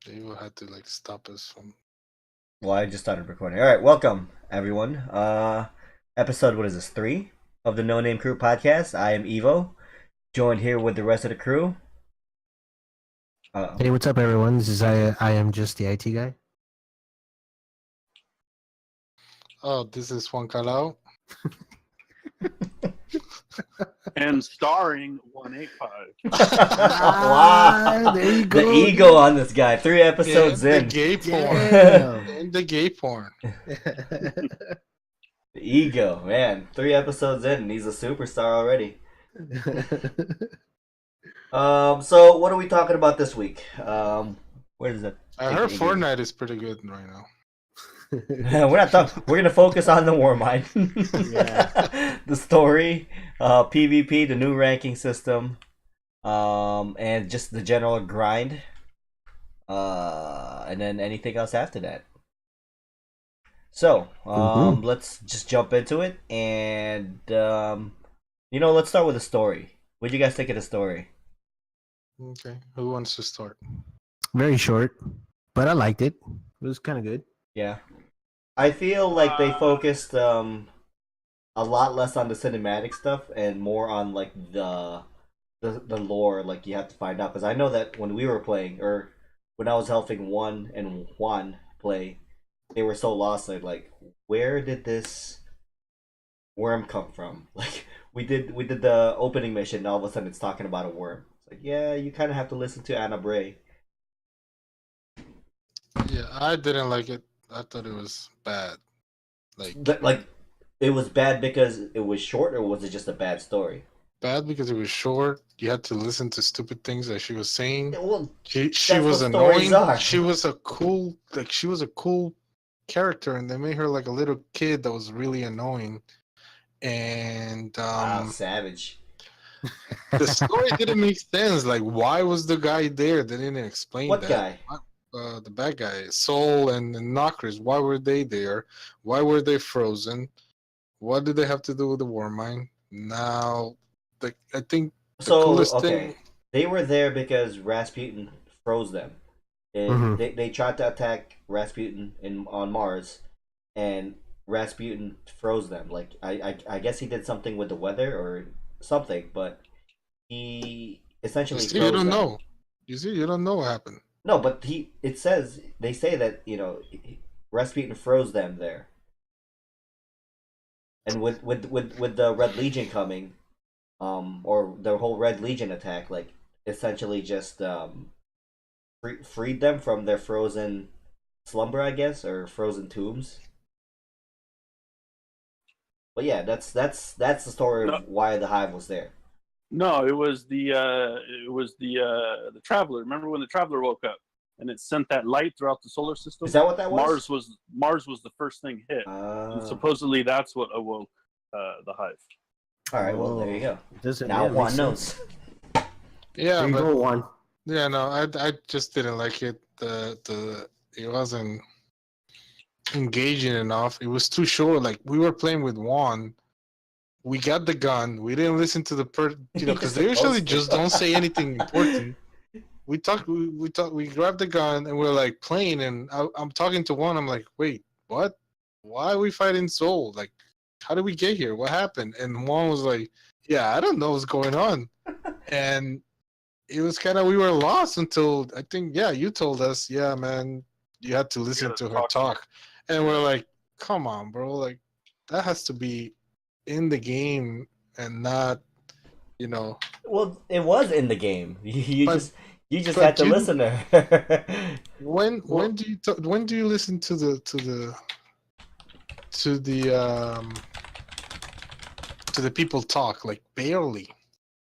You had to like stop us from. Well, I just started recording. All right, welcome everyone. Episode what is this? 3 of the No Name Crew podcast. I am Evo, joined here with the rest of the crew. Uh, Hey, what's up, everyone? This is I am just the IT guy. Oh, this is Juan Calao. And starring 185. wow, there you the go. ego on this guy. 3 episodes The in, gay porn. Damn. And the gay porn. the ego, man. 3 episodes in, and he's a superstar already. So what are we talking about this week? Where is it? I heard Fortnite is pretty good right now. We're not talking. We're gonna focus on the Warmind, the story, PvP, the new ranking system, and just the general grind, and then anything else after that. So, let's just jump into it, and let's start with the story. What do you guys think of the story? Okay, who wants to start? Very short, but I liked it. It was kind of good. Yeah, I feel like they focused a lot less on the cinematic stuff and more on like the lore, like you have to find out. Because I know that when we were playing, or when I was helping One and Juan play, they were so lost. Like, where did this worm come from? Like, we did the opening mission, and all of a sudden it's talking about a worm. It's like, yeah, you kind of have to listen to Anna Bray. Yeah, I didn't like it. I thought it was bad. Like, it was bad because it was short, or was it just a bad story? Bad because it was short. You had to listen to stupid things that she was saying. Well, She that's was what stories annoying. are. She was a cool character, and they made her like a little kid that was really annoying. And Wow, savage. the story didn't make sense. Like, why was the guy there? They didn't explain What that. guy? The bad guy, Soul and Knockers. Why were they there? Why were they frozen? What did they have to do with the Warmind? Now, I think the So, coolest okay, thing. they were there because Rasputin froze them. They tried to attack Rasputin on Mars, and Rasputin froze them. Like, I guess he did something with the weather or something, but he You essentially see, you froze don't them. know. You see, you don't know what happened. No, but they say that Rasputin froze them there, and with the Red Legion coming, or the whole Red Legion attack, like essentially just freed them from their frozen slumber, I guess, or frozen tombs. But yeah, that's the story No, of why the hive was there. no, it was the Traveler. Remember when the Traveler woke up and it sent that light throughout the solar system? Is that what that was? Mars was the first thing hit, and supposedly that's what awoke the Hive. All right. Well, there you go. Doesn't Now Juan makes knows. sense. Yeah, There you but go, Juan. yeah, no, I just didn't like it. The it wasn't engaging enough. It was too short. Like, we were playing with Juan. We got the gun. We didn't listen to because they usually just don't say anything important. We grabbed the gun and we're like playing, and I'm talking to Juan. I'm like, wait, what? Why are we fighting Soul? Like, how did we get here? What happened? And Juan was like, yeah, I don't know what's going on. And it was kind of, we were lost until, I think, yeah, you told us, yeah, man, you had to listen to her talk. And we're like, come on, bro. Like, that has to be in the game and not, you know. Well, it was in the game. But You just but had to listen to her. when do you listen to to the um the people talk? Like, barely.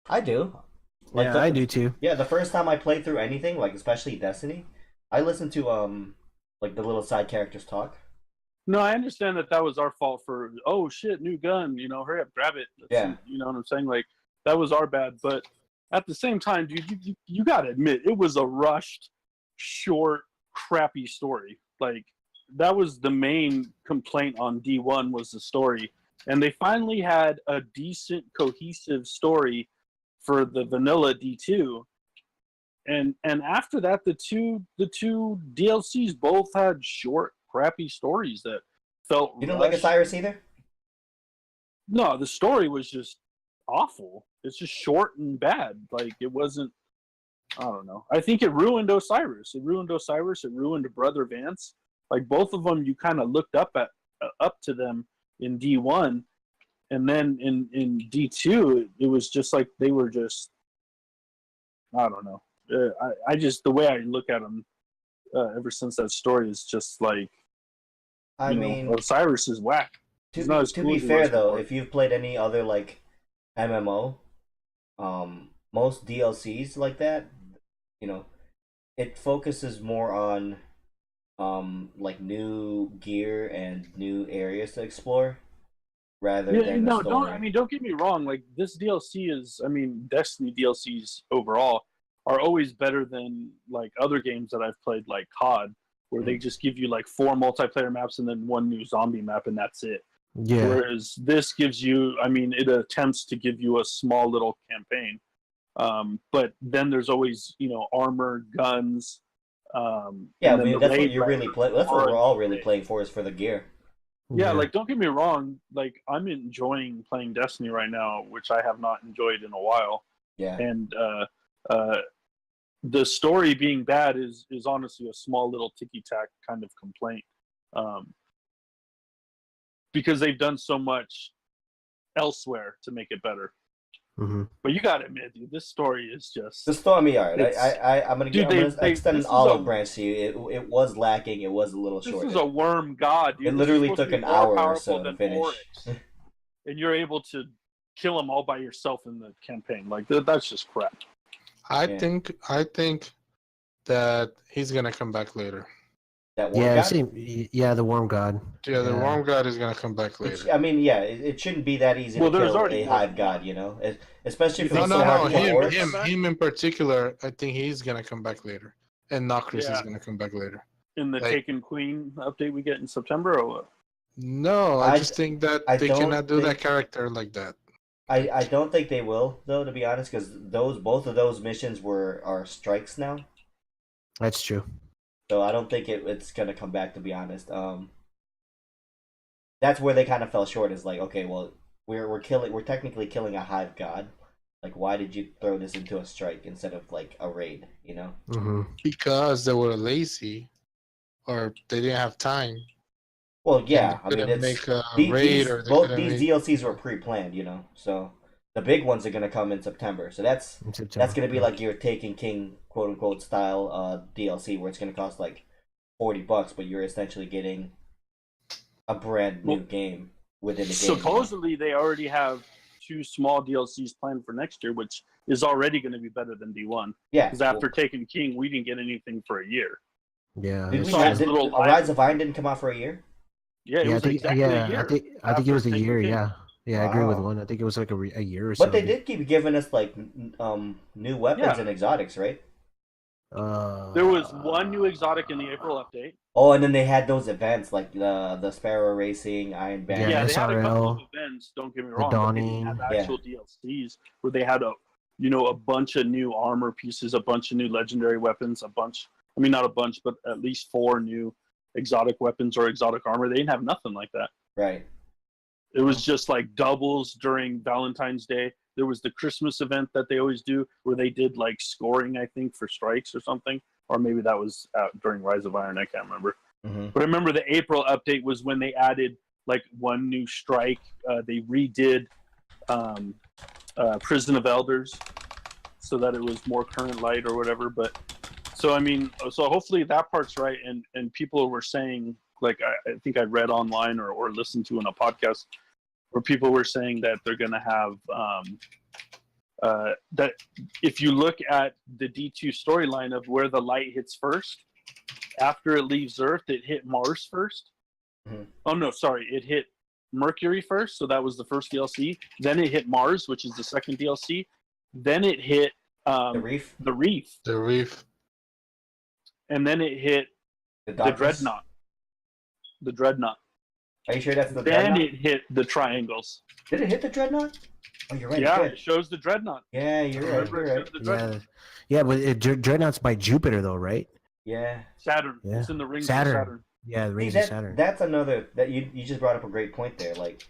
I do. Like Yeah, I do too. Yeah, the first time I played through anything, like especially Destiny, I listened to like the little side characters talk. No, I understand that was our fault for, oh shit, new gun, hurry up, grab it. Yeah. You know what I'm saying? Like, that was our bad. But at the same time, dude, you got to admit, it was a rushed, short, crappy story. Like, that was the main complaint on D1 was the story. And they finally had a decent, cohesive story for the vanilla D2. and after that, the two DLCs both had short, crappy stories that felt. You don't like Osiris either? No, the story was just awful. It's just short and bad. Like it wasn't. I don't know. I think it ruined Osiris. It ruined Brother Vance. Like both of them, you kind of looked up to them in D1, and then in D2, it was just like they were just. I don't know. I just the way I look at them ever since that story is just like. I mean, Osiris is whack. To be fair though, if you've played any other like MMO, most DLCs like that, it focuses more on like new gear and new areas to explore rather than the story. Don't get me wrong. Like this DLC is, Destiny DLCs overall are always better than like other games that I've played, like COD, where they just give you like 4 multiplayer maps and then 1 new zombie map, and that's it. Yeah. Whereas this gives you, it attempts to give you a small little campaign. But then there's always, armor, guns. Yeah, that's what you're really playing. That's what we're all really playing for, is for the gear. Yeah, like don't get me wrong. Like I'm enjoying playing Destiny right now, which I have not enjoyed in a while. Yeah. And the story being bad is honestly a small little ticky-tack kind of complaint. Because they've done so much elsewhere to make it better. Mm-hmm. But you gotta admit, dude, this story is just... The story, all right. I'm gonna extend an olive branch to you. It was lacking. It was a little short. This is a worm god, dude. It literally took an hour or so to finish. And you're able to kill them all by yourself in the campaign. Like, that's just crap. I think that he's gonna come back later. That worm god? The worm god. Yeah, the worm god is gonna come back later. It shouldn't be that easy to kill a hive god, especially if him in particular. I think he's gonna come back later, and Nocris is gonna come back later. In the Taken Queen update we get in September, or what? No, I just think that they cannot do that character like that. I don't think they will, though, to be honest, because both of those missions are strikes now. That's true. So I don't think it's gonna come back, to be honest. That's where they kind of fell short. Is like, okay, well, we're technically killing a hive god. Like, why did you throw this into a strike instead of like a raid? Mm-hmm. Because they were lazy, or they didn't have time. Well, yeah, make a raid, both these DLCs were pre-planned, So the big ones are gonna come in September. So that's gonna be like your Taken King quote unquote style DLC, where it's gonna cost like $40, but you're essentially getting a brand new game within the game. Supposedly, they already have 2 small DLCs planned for next year, which is already going to be better than D1. Yeah, because after Taken King, we didn't get anything for a year. Yeah, Rise of Iron didn't come out for a year. Yeah, it was exactly a year. I think it was a year. Yeah. Yeah, I agree with one. I think it was like a year or so. But they did keep giving us like new weapons and exotics, right? There was 1 new exotic in the April update. Oh, and then they had those events like the Sparrow Racing, Iron Band. Yeah, they had a couple of events. Don't get me wrong. But they didn't have actual DLCs where they had a bunch of new armor pieces, a bunch of new legendary weapons, not a bunch, but at least 4 new exotic weapons or exotic armor. They didn't have nothing like that. Right. It was just like doubles during Valentine's Day. There was the Christmas event that they always do where they did like scoring, I think, for strikes or something. Or maybe that was during Rise of Iron. I can't remember. Mm-hmm. But I remember the April update was when they added like 1 new strike. They redid Prison of Elders so that it was more current light or whatever. But so hopefully that part's right. And people were saying, like, I think I read online or listened to in a podcast where people were saying that they're going to have that if you look at the D2 storyline of where the light hits first, after it leaves Earth, it hit Mars first. Mm-hmm. Oh, no, sorry. It hit Mercury first, so that was the first DLC. Then it hit Mars, which is the second DLC. Then it hit the Reef. The Reef. And then it hit the Dreadnought. The Dreadnought. Are you sure that's the Dreadnought? Then it hit the Triangles. Did it hit the Dreadnought? Oh, you're right. Yeah, Good. it shows the dreadnought. Yeah, you're right. Remember, You're it right. shows the dreadnought. Yeah, but Dreadnought's by Jupiter though, right? Yeah. Saturn. Yeah. It's in the rings Saturn. of Saturn. Yeah, the See, rings of Saturn. that's another that you just brought up a great point there. Like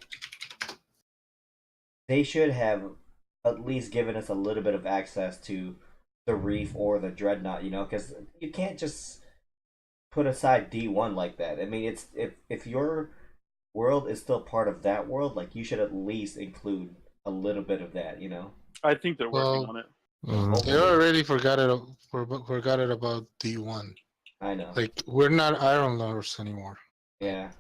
they should have at least given us a little bit of access to the reef or the dreadnought, because you can't just put aside D1 like that. I mean, it's if your world is still part of that world, like you should at least include a little bit of that, I think they're working Well, on it. Mhm. They already forgot it about D1. I know. Like we're not Iron Lords anymore. Yeah.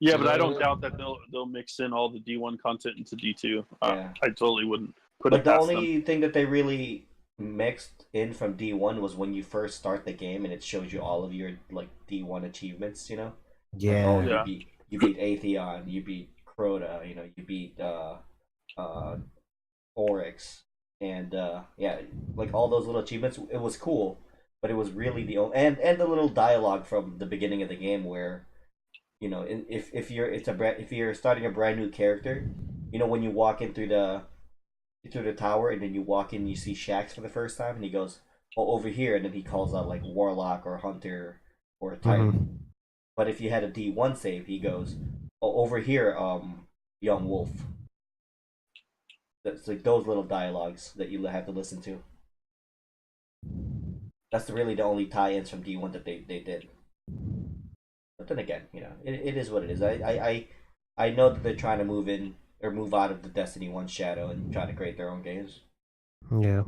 Yeah, but I Yeah. don't doubt that they'll mix in all the D1 content into D2. Yeah. I totally wouldn't put But it the past only thing that they really mixed in from D1 was when you first start the game and it shows you all of your like D1 achievements, Like, Yeah. oh, Yeah. you beat Atheon, you beat Crota, you beat Oryx, and yeah, like all those little achievements. It was cool, but it was really the only and the little dialogue from the beginning of the game where, if you're starting a brand new character, when you walk in through the tower and then you walk in, you see Shax for the first time, and he goes, "Oh, over here," and then he calls out like Warlock or Hunter or Titan. Mhm. But if you had a D1 save, he goes, "Oh, over here, young wolf." That's like those little dialogues that you have to listen to. That's really the only tie-ins from D1 that they did. But then again, it is what it is. I know that they're trying to move in or move out of the Destiny 1 shadow and try to create their own games. Yeah.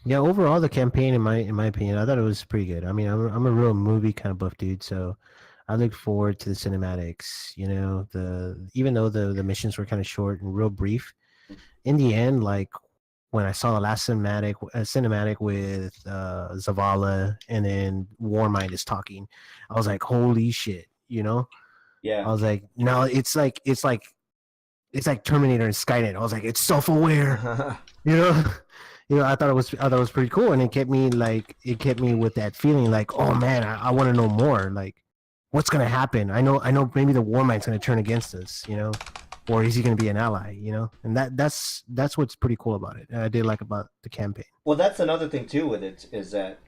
Yeah, overall the campaign in my opinion, I thought it was pretty good. I mean, I'm a real movie kind of buff dude, so I look forward to the cinematics, even though the missions were kind of short and real brief. In the end, like when I saw the last cinematic with Zavala and then Warmind is talking, I was like, holy shit, I Yeah. was like, no, it's like Terminator and Skynet. I was like, it's self-aware, you know. I thought it was pretty cool, and it kept me with that feeling like, oh man, I want to know more. Like, what's gonna happen? I know maybe the Warmind's gonna turn against us, or is he gonna be an ally, And that's what's pretty cool about it. I did like about the campaign. Well, that's another thing too with it is that,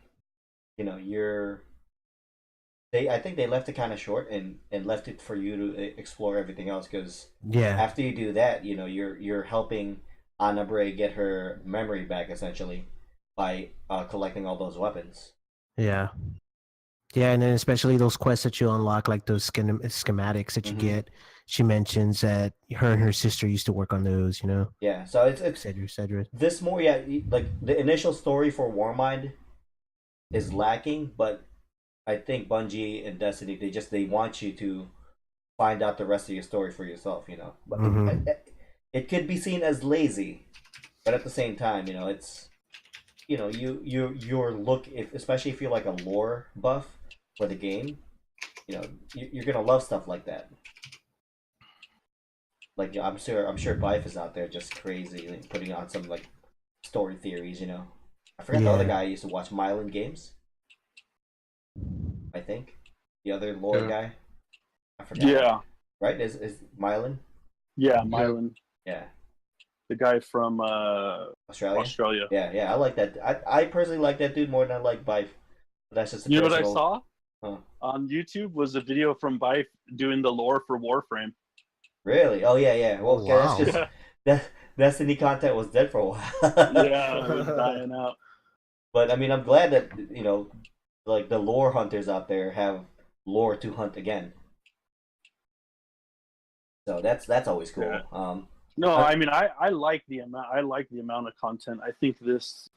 I think they left it kind of short and left it for you to explore everything else because Yeah. after you do that, you're helping Anna Bray get her memory back essentially by collecting all those weapons. Yeah. Yeah, and then especially those quests that you unlock, like those schematics that you get. She mentions that her and her sister used to work on those, Yeah, so it's etc. this more, yeah, like the initial story for Warmind is lacking, but I think Bungie and Destiny they want you to find out the rest of your story for yourself, But it could be seen as lazy, but at the same time, it's your look especially if you're like a lore buff for the game, you're gonna love stuff like that. Like I'm sure Bife is out there just crazy like, putting on some like story theories, I forgot the other guy I used to watch Mylan Games. I think the other lore guy. I forgot. Yeah. Right? Is Mylan? Yeah, Mylan. Yeah. The guy from Australia. Yeah. I like that. I personally like that dude more than I like Bife. But that's just what I saw Huh. on YouTube was a video from Bife doing the lore for Warframe. Really? Oh yeah. Well, wow. that's just Destiny content was dead for a while. Yeah, it was dying out. But I mean, I'm glad that like the lore hunters out there have lore to hunt again. So that's always cool. Yeah. No, I mean I like the amount of content. I think this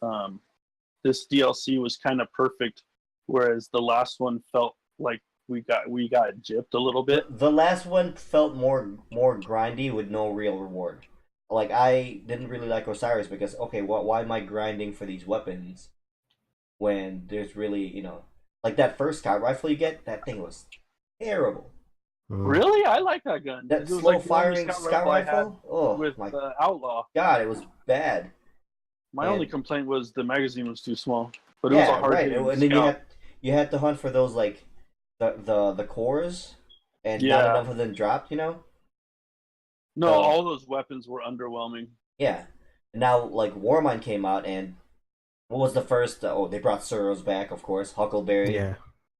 this DLC was kind of perfect, whereas the last one felt like we got gypped a little bit. The last one felt more grindy with no real reward. Like I didn't really like Osiris because why am I grinding for these weapons when there's really like that first scout rifle you get, that thing was terrible. Really, I like that gun. That slow firing scout rifle. Oh with my Outlaw. God, it was bad. My only complaint was the magazine was too small, but it yeah, was a hard right. hitting And then scout. you had to hunt for those like the cores, and not enough of them dropped. No, So- all those weapons were underwhelming. Yeah. And now, like, Warmind came out, and what was the first? They brought Suros back, of course. Huckleberry. Yeah,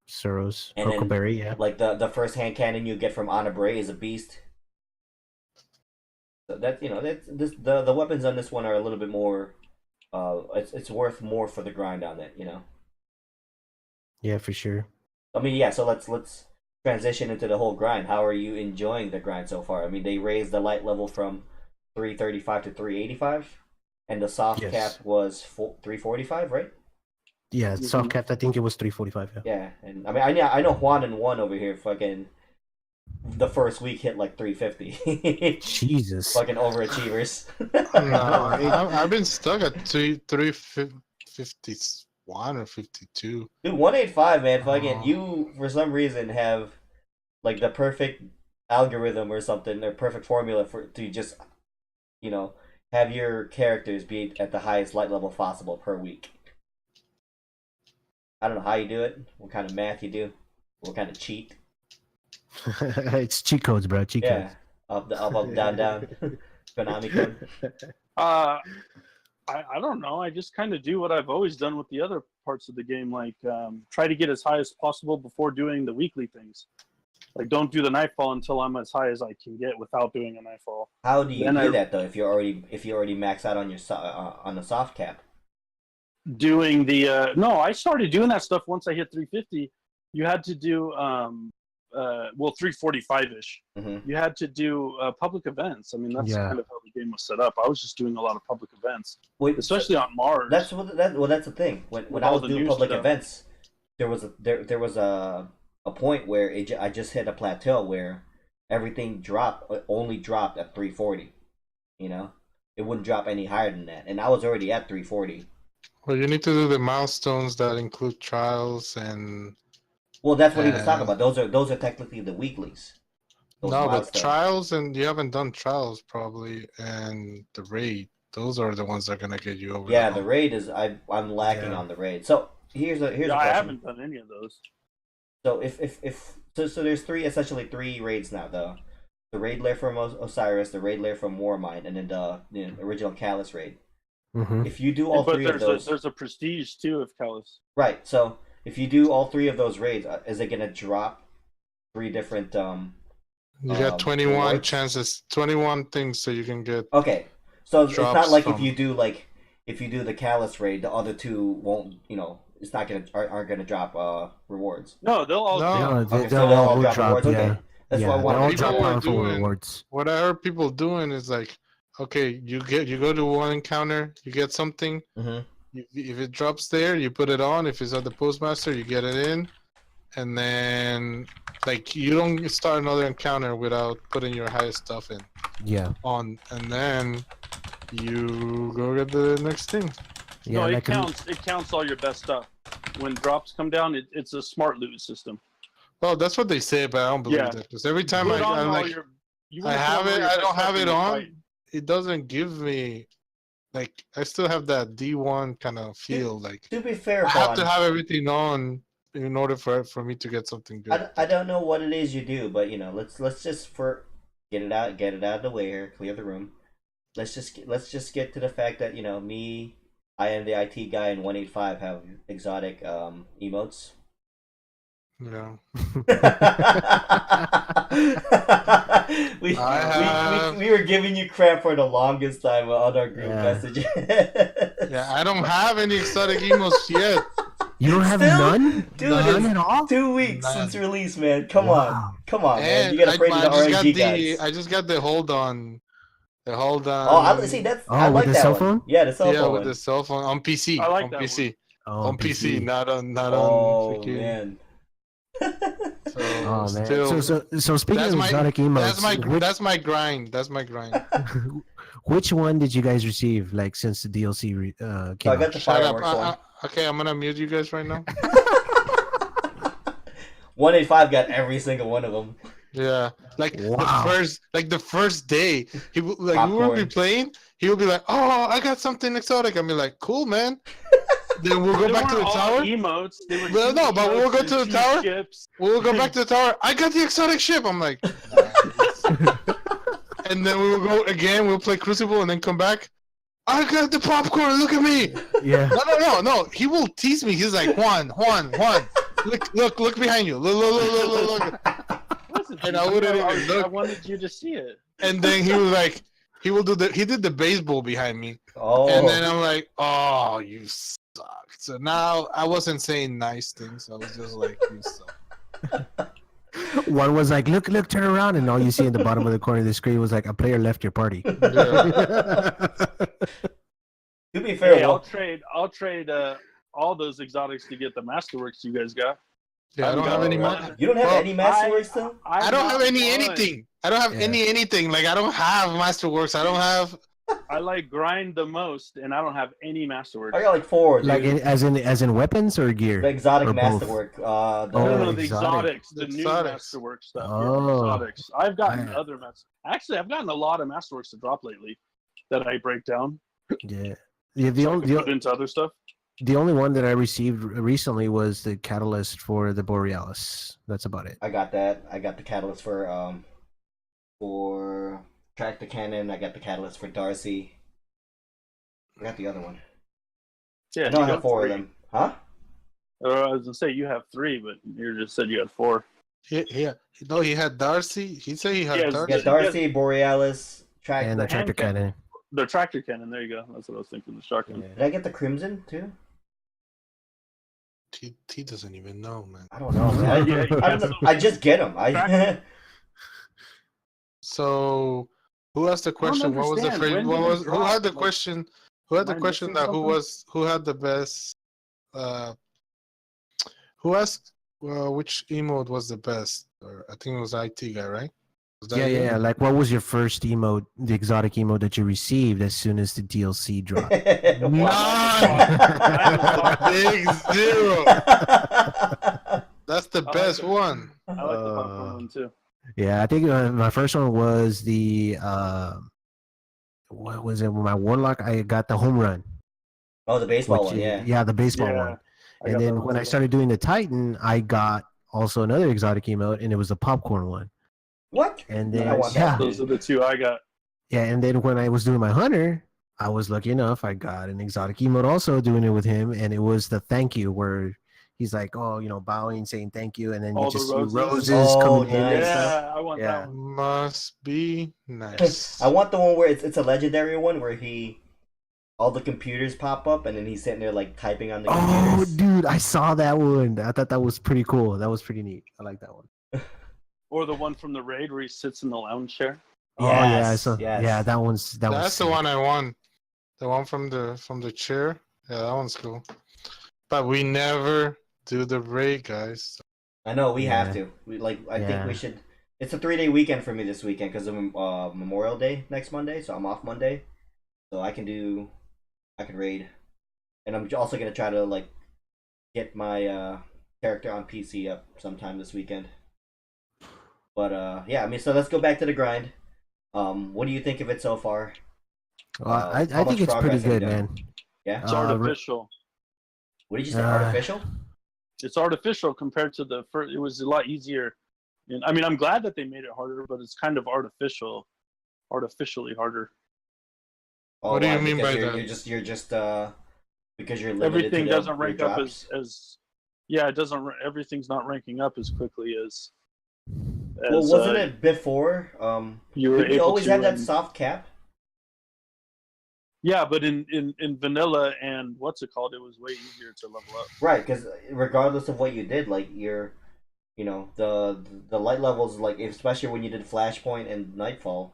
Suros, And then, Huckleberry. Yeah, Like, the first hand cannon you get from Anabre is a beast. So that, the weapons on this one are a little bit more. It's worth more for the grind on it, yeah, for sure. I mean, yeah. So let's transition into the whole grind. How are you enjoying the grind so far? I mean, they raised the light level from 335 to 385, and the soft Yes. cap was 345, right? Yeah, soft capped. I think it was 345. Yeah. Yeah, and I mean, I know Juan and One over here fucking the first week hit like 350. Jesus. Fucking overachievers. No, I've been stuck at 351 or 52. Dude, 185, man. Fucking Oh. you for some reason have like the perfect algorithm or something, or perfect formula to just have your characters be at the highest light level possible per week. I don't know how you do it, what kind of math you do, what kind of cheat. It's cheat codes, bro. Cheat Yeah, codes. up, down, down. Konami code. I don't know. I just kind of do what I've always done with the other parts of the game, like try to get as high as possible before doing the weekly things. Like, don't do the nightfall until I'm as high as I can get without doing a nightfall. How do you Then do that though? If you already max out on your on the soft cap. Doing the no, I started doing that stuff once I hit 350. You had to do 345-ish. Mm-hmm. You had to do public events. I mean, that's Yeah. kind of how the game was set up. I was just doing a lot of public events, Wait, especially on Mars. that's that's the thing. When With I all was the doing new public stuff. events, there was a point where I just hit a plateau where everything only dropped at 340. It wouldn't drop any higher than that, and I was already at 340. Well, you need to do the milestones that include trials and Well, that's what he was talking about. Those are technically the weeklies. Those no, but milestones. trials, and you haven't done trials probably, and the raid. Those are the ones that are gonna get you over. Yeah, the the raid is I'm lacking Yeah. on the raid. So here's a I question. haven't done any of those. So so there's essentially three raids now though. The raid lair from Osiris, the raid lair from Warmind, and then the original Callus raid. Mm-hmm. If you do all But three of those, there's a prestige too of Callus. right? So if you do all three of those raids, is it gonna drop three different You got 21 rewards? chances, 21 things so you can get. Okay, so it's not Drops like from- if you do the Callus raid, the other two won't. It's not aren't gonna drop rewards. No, they'll all. No. Yeah, Okay, they'll so they'll all all drop rewards. yeah. Okay, that's Yeah, what I they wanted. all to drop know. People are powerful doing- rewards. What I heard people doing is like, okay, you go to one encounter, you get something. Mhm. If it drops there, you put it on. If it's at the postmaster, you get it in, and then like you don't start another encounter without putting your highest stuff in Yeah, on, and then you go get the next thing. yeah. No, it like counts. It counts all your best stuff. When drops come down, it's a smart loot system. Well, that's what they say, but I don't believe Yeah. that because every time Put on I'm all like, your- you I wanna put have on all it, your I best don't stuff have when it you on. fight. It doesn't give me like I still have that D1 kind of feel. Like To be fair, I have to Juan, have everything on in order for me to get something good. I don't know what it is you do, but let's just get it out of the way here, clear the room. Let's just get to the fact that me, I am the IT guy, and 185 have exotic emotes. Yeah. we were giving you crap for the longest time on our group Yeah. message. Yeah, I don't have any exotic emotes yet. You don't have Still? none? Dude, None it's at all? 2 weeks None. since release, man. Come Wow. on, man. And You gotta pray to the just got RNG the guys. I just got the hold on. The hold on. Oh, I see. That's Oh, I with like the that cell one. phone? Yeah, the cell Yeah, phone. with one. the cell phone on PC. I like on that PC. Oh, On PC, not on Oh on freaking. man. So Oh man. still, So speaking that's of my exotic emotes, that's my grind. That's my grind. which one did you guys receive like since the DLC So came I got out? the Shut up. fireworks one. Okay, I'm gonna mute you guys right now. 185 got every single one of them. Yeah, like Wow. the first day, we would be Popcorn. playing. He would be like, "Oh, I got something exotic." I'd be like, "Cool, man." Then we'll go They back to the weren't all tower. emotes. They were Well, two no, but we'll emotes go and to the two tower. ships. We'll go back to the tower. I got the exotic ship. I'm like, and then we will go again. We'll play Crucible, and then come back. I got the popcorn. Look at me. Yeah. No. He will tease me. He's like, Juan. Look behind you. Look. And I wouldn't even look. I wanted you to see it. And then he was like, he did the baseball behind me. Oh. And then I'm like, oh, you suck. So now I wasn't saying nice things. I was just like, you suck. One was like, look, turn around, and all you see in the bottom of the corner of the screen was like, a player left your party. Yeah. To be fair, Hey, I'll trade all those exotics to get the Masterworks you guys got. Yeah, I don't have any. You don't have any Masterworks still? I don't have anything. I don't have anything. Like I don't have Masterworks. I don't have. I like grind the most, and I don't have any Masterworks. I got like 4. Dude. Like as in weapons or gear? The exotic or both? Masterwork. No, the exotic. exotics, the new Exotics. Masterwork stuff. Oh. Yeah, the exotics. I've gotten Yeah. other Actually, I've gotten a lot of Masterworks to drop lately that I break down. Yeah. Put into other stuff. The only one that I received recently was the catalyst for the Borealis. That's about it. I got that. I got the catalyst for Tractor Cannon. I got the catalyst for Darcy. I got the other one. Yeah, I know I you have got 4 3. of them. Huh? I was gonna say you have 3, but you just said you had 4. No, he had Darcy. He said he had Yes, Darcy. Yeah, Darcy, Borealis, Tractor. And the tractor cannon. The tractor cannon. There you go. That's what I was thinking. The shark cannon. Did I get the Crimson too? He doesn't even know, man. I don't know. Man. Yeah, I don't know. I just get them. So, who asked the question? What was the understand. phrase? When did it Who had the drop? question? Who had the Am I question missing that who had the best? Who asked which emote was the best? Or I think it was IT guy, right? Was that you? Yeah. Like, what was your first emote, the exotic emote that you received as soon as the DLC dropped? Big 0. That's the best one. I like the popcorn one too. Yeah, I think my first one was the what was it? My Warlock. I got the home run. Oh, the baseball which one, is- yeah. the baseball Yeah, one. I And got then that one when I too. started doing the Titan, I got also another exotic emote, and it was the popcorn one. What? And I then want yeah, that. Those are the 2 I got. yeah, and then when I was doing my hunter, I was lucky enough. I got an exotic emote also doing it with him, and it was the thank you where he's like, oh, bowing, saying thank you, and then All you the just see roses. roses Oh, coming in and nice. stuff. Yeah, I want Yeah. that one. Must be nice. I want the one where it's a legendary one where all the computers pop up and then he's sitting there like typing on the Oh, computers. dude, I saw that one. I thought that was pretty cool. That was pretty neat. I like that one. Or the one from the raid where he sits in the lounge chair. Oh yeah, Yes, yes. yeah, that one's That's the one I want. The one from the chair. Yeah, that one's cool. But we never do the raid, guys. I know we have Yeah. to. I think Yeah. we should. It's a 3-day weekend for me this weekend because of Memorial Day next Monday, so I'm off Monday, so I can raid, and I'm also gonna try to get my character on PC up sometime this weekend. But yeah, I mean, so let's go back to the grind. What do you think of it so far? Well, How I much think it's pretty progress have you good, done? man. Yeah. It's Uh, artificial. What did you say? uh, Artificial? It's artificial compared to the first. It was a lot easier. And, I mean, I'm glad that they made it harder, but it's kind of artificially harder. Oh, What do you why? mean Because by that? You're just because you're limited Everything to doesn't your rank up drops? as yeah, it doesn't. Everything's not ranking up as quickly as. Well, wasn't it before? You were Did we able always to, have that soft cap? Yeah, but in vanilla and what's it called, it was way easier to level up. Right, because regardless of what you did, the light levels, especially when you did Flashpoint and Nightfall,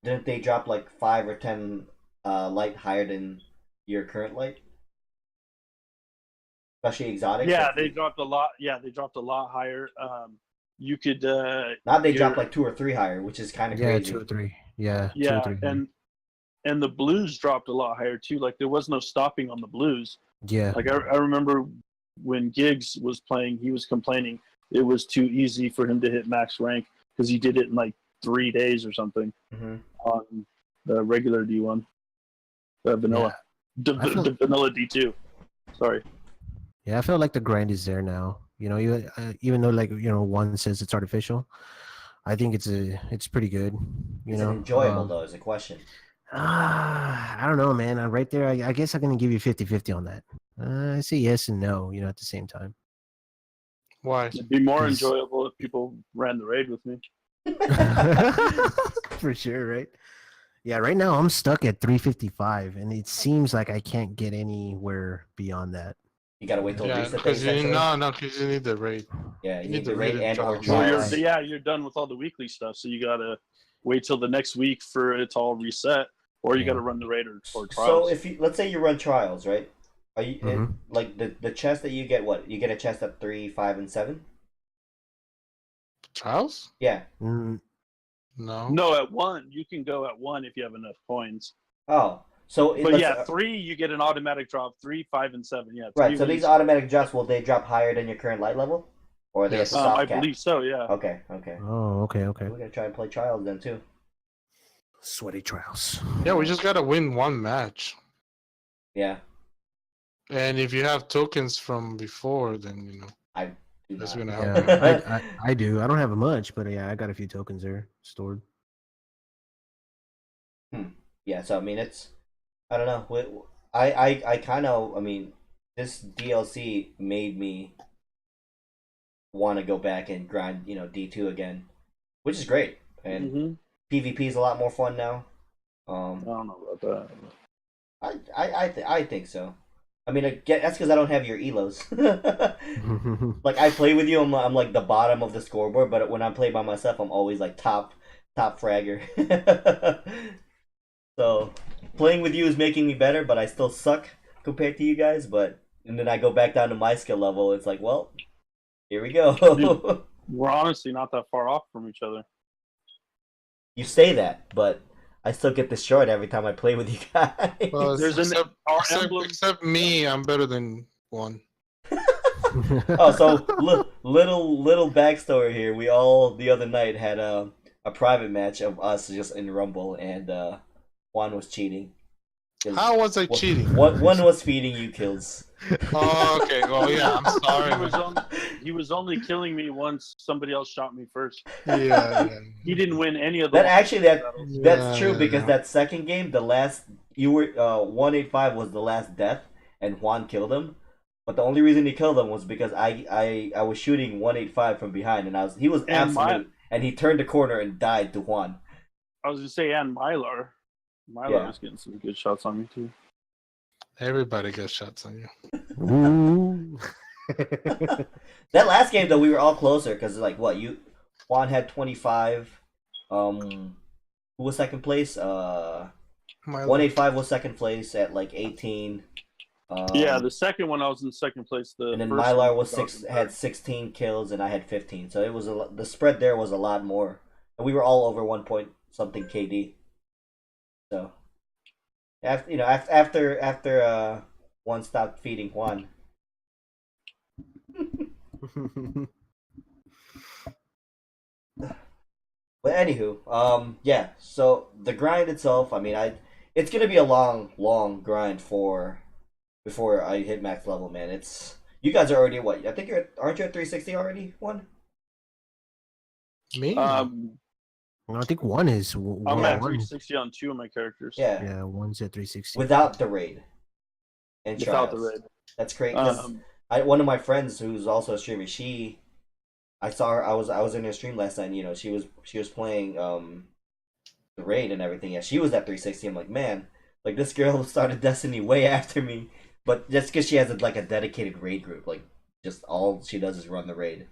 didn't they drop 5 or 10 light higher than your current light? Especially exotic. Yeah, they dropped a lot. Yeah, they dropped a lot higher. You could. Now they drop 2 or 3 higher, which is kind of Yeah, crazy. 2 or 3. Yeah, 2 Yeah, or 3. and the blues dropped a lot higher too. Like there was no stopping on the blues. Yeah. Like I remember when Giggs was playing, he was complaining it was too easy for him to hit max rank because he did it in 3 days or something Mm-hmm. on the regular D1, the vanilla, the vanilla D2. Sorry. Yeah, I feel like the grind is there now. Even though one says it's artificial, I think it's pretty good. You Is it know, enjoyable though? Is a question. I don't know, man. Right there, I guess I'm gonna give you 50-50 on that. I say yes and no. You know, at the same time. Why? It'd be more 'Cause- enjoyable if people ran the raid with me. For sure, right? Yeah, right now I'm stuck at 355, and it seems like I can't get anywhere beyond that. You gotta wait till it Yeah, reset. because you Essentially. because you need the raid. Yeah, you you need need the the raid rated and or trials. Well, trials. you're done with all the weekly stuff, so you gotta wait till the next week for it to all reset, or you Yeah. gotta run the raid or So trials. if you let's say you run trials, right? Are you Mhm. like the chest that you get? What you get a chest at 3, 5, and 7? Trials? Yeah. Mm, No. No, at 1 you can go at 1 if you have enough coins. Oh, so But let's yeah, 3 you get an automatic drop. 3, 5, and 7. Yeah, right. 3 So when these you automatic drops, will they drop higher than your current light level, or are they at the Yes. soft I cap? believe so. Yeah. Okay, okay. Oh, okay. We're gonna try and play trials then too. Sweaty trials. Yeah, we just gotta win one match. Yeah, And if you have tokens from before, then I do that's not. gonna help. Yeah, I do. I don't have much, but yeah, I got a few tokens there stored. Yeah, so I mean, I don't know. I kind of, I mean, this DLC made me want to go back and grind, D2 again, which is great. And Hmm. PvP is a lot more fun now. I don't know about that. I think so. I mean, that's because I don't have your elos. Like I play with you, I'm like the bottom of the scoreboard, but when I play by myself, I'm always like top fragger. So playing with you is making me better, but I still suck compared to you guys. And then I go back down to my skill level. It's like, well, here we go. Dude. We're honestly not that far off from each other. You say that, but I still get destroyed every time I play with you guys. Well, There's our emblem. except me, I'm better than one. Oh, so little backstory here. We all the other night had a private match of us just in Rumble, and Juan was cheating. How was I cheating? One was feeding you kills. Oh, okay. Well, yeah, I'm He was, sorry. he was only killing me once somebody else shot me first. Yeah. He didn't win any of the That actually battles. that's true Yeah. because that second game, the last you were 185 was the last death, and Juan killed him. But the only reason he killed him was because I was shooting 185 from behind, and he was absolute, and he turned the corner and died to Juan. I was gonna say, and Mylar. Mylar Yeah. was getting some good shots on me too. Everybody gets shots on you. Ooh. That last game though, we were all closer because like what Juan had 25. Who was second place? 185 was second place at like 18. Yeah, the second one I was in second place. And then first Mylar one was I in had third. 16 kills and I had 15. So it was the spread there was a lot more. And we were all over 1 point something KD. So after one stopped feeding Juan. But anywho, yeah. So the grind itself, I mean, it's gonna be a long grind before I hit max level, man. You guys are already at what? I think aren't you at 360 already? One? Me? I think one is I'm one. at 360 on 2 of my characters. Yeah. Yeah, one's at 360. Without the raid. And Without trials. the raid. That's crazy. 'Cause one of my friends who's also a streamer, I saw her. I was in her stream last night. And, she was playing the raid and everything. Yeah, she was at 360. I'm like, man, like this girl started Destiny way after me, but just because she has a dedicated raid group, like just all she does is run the raid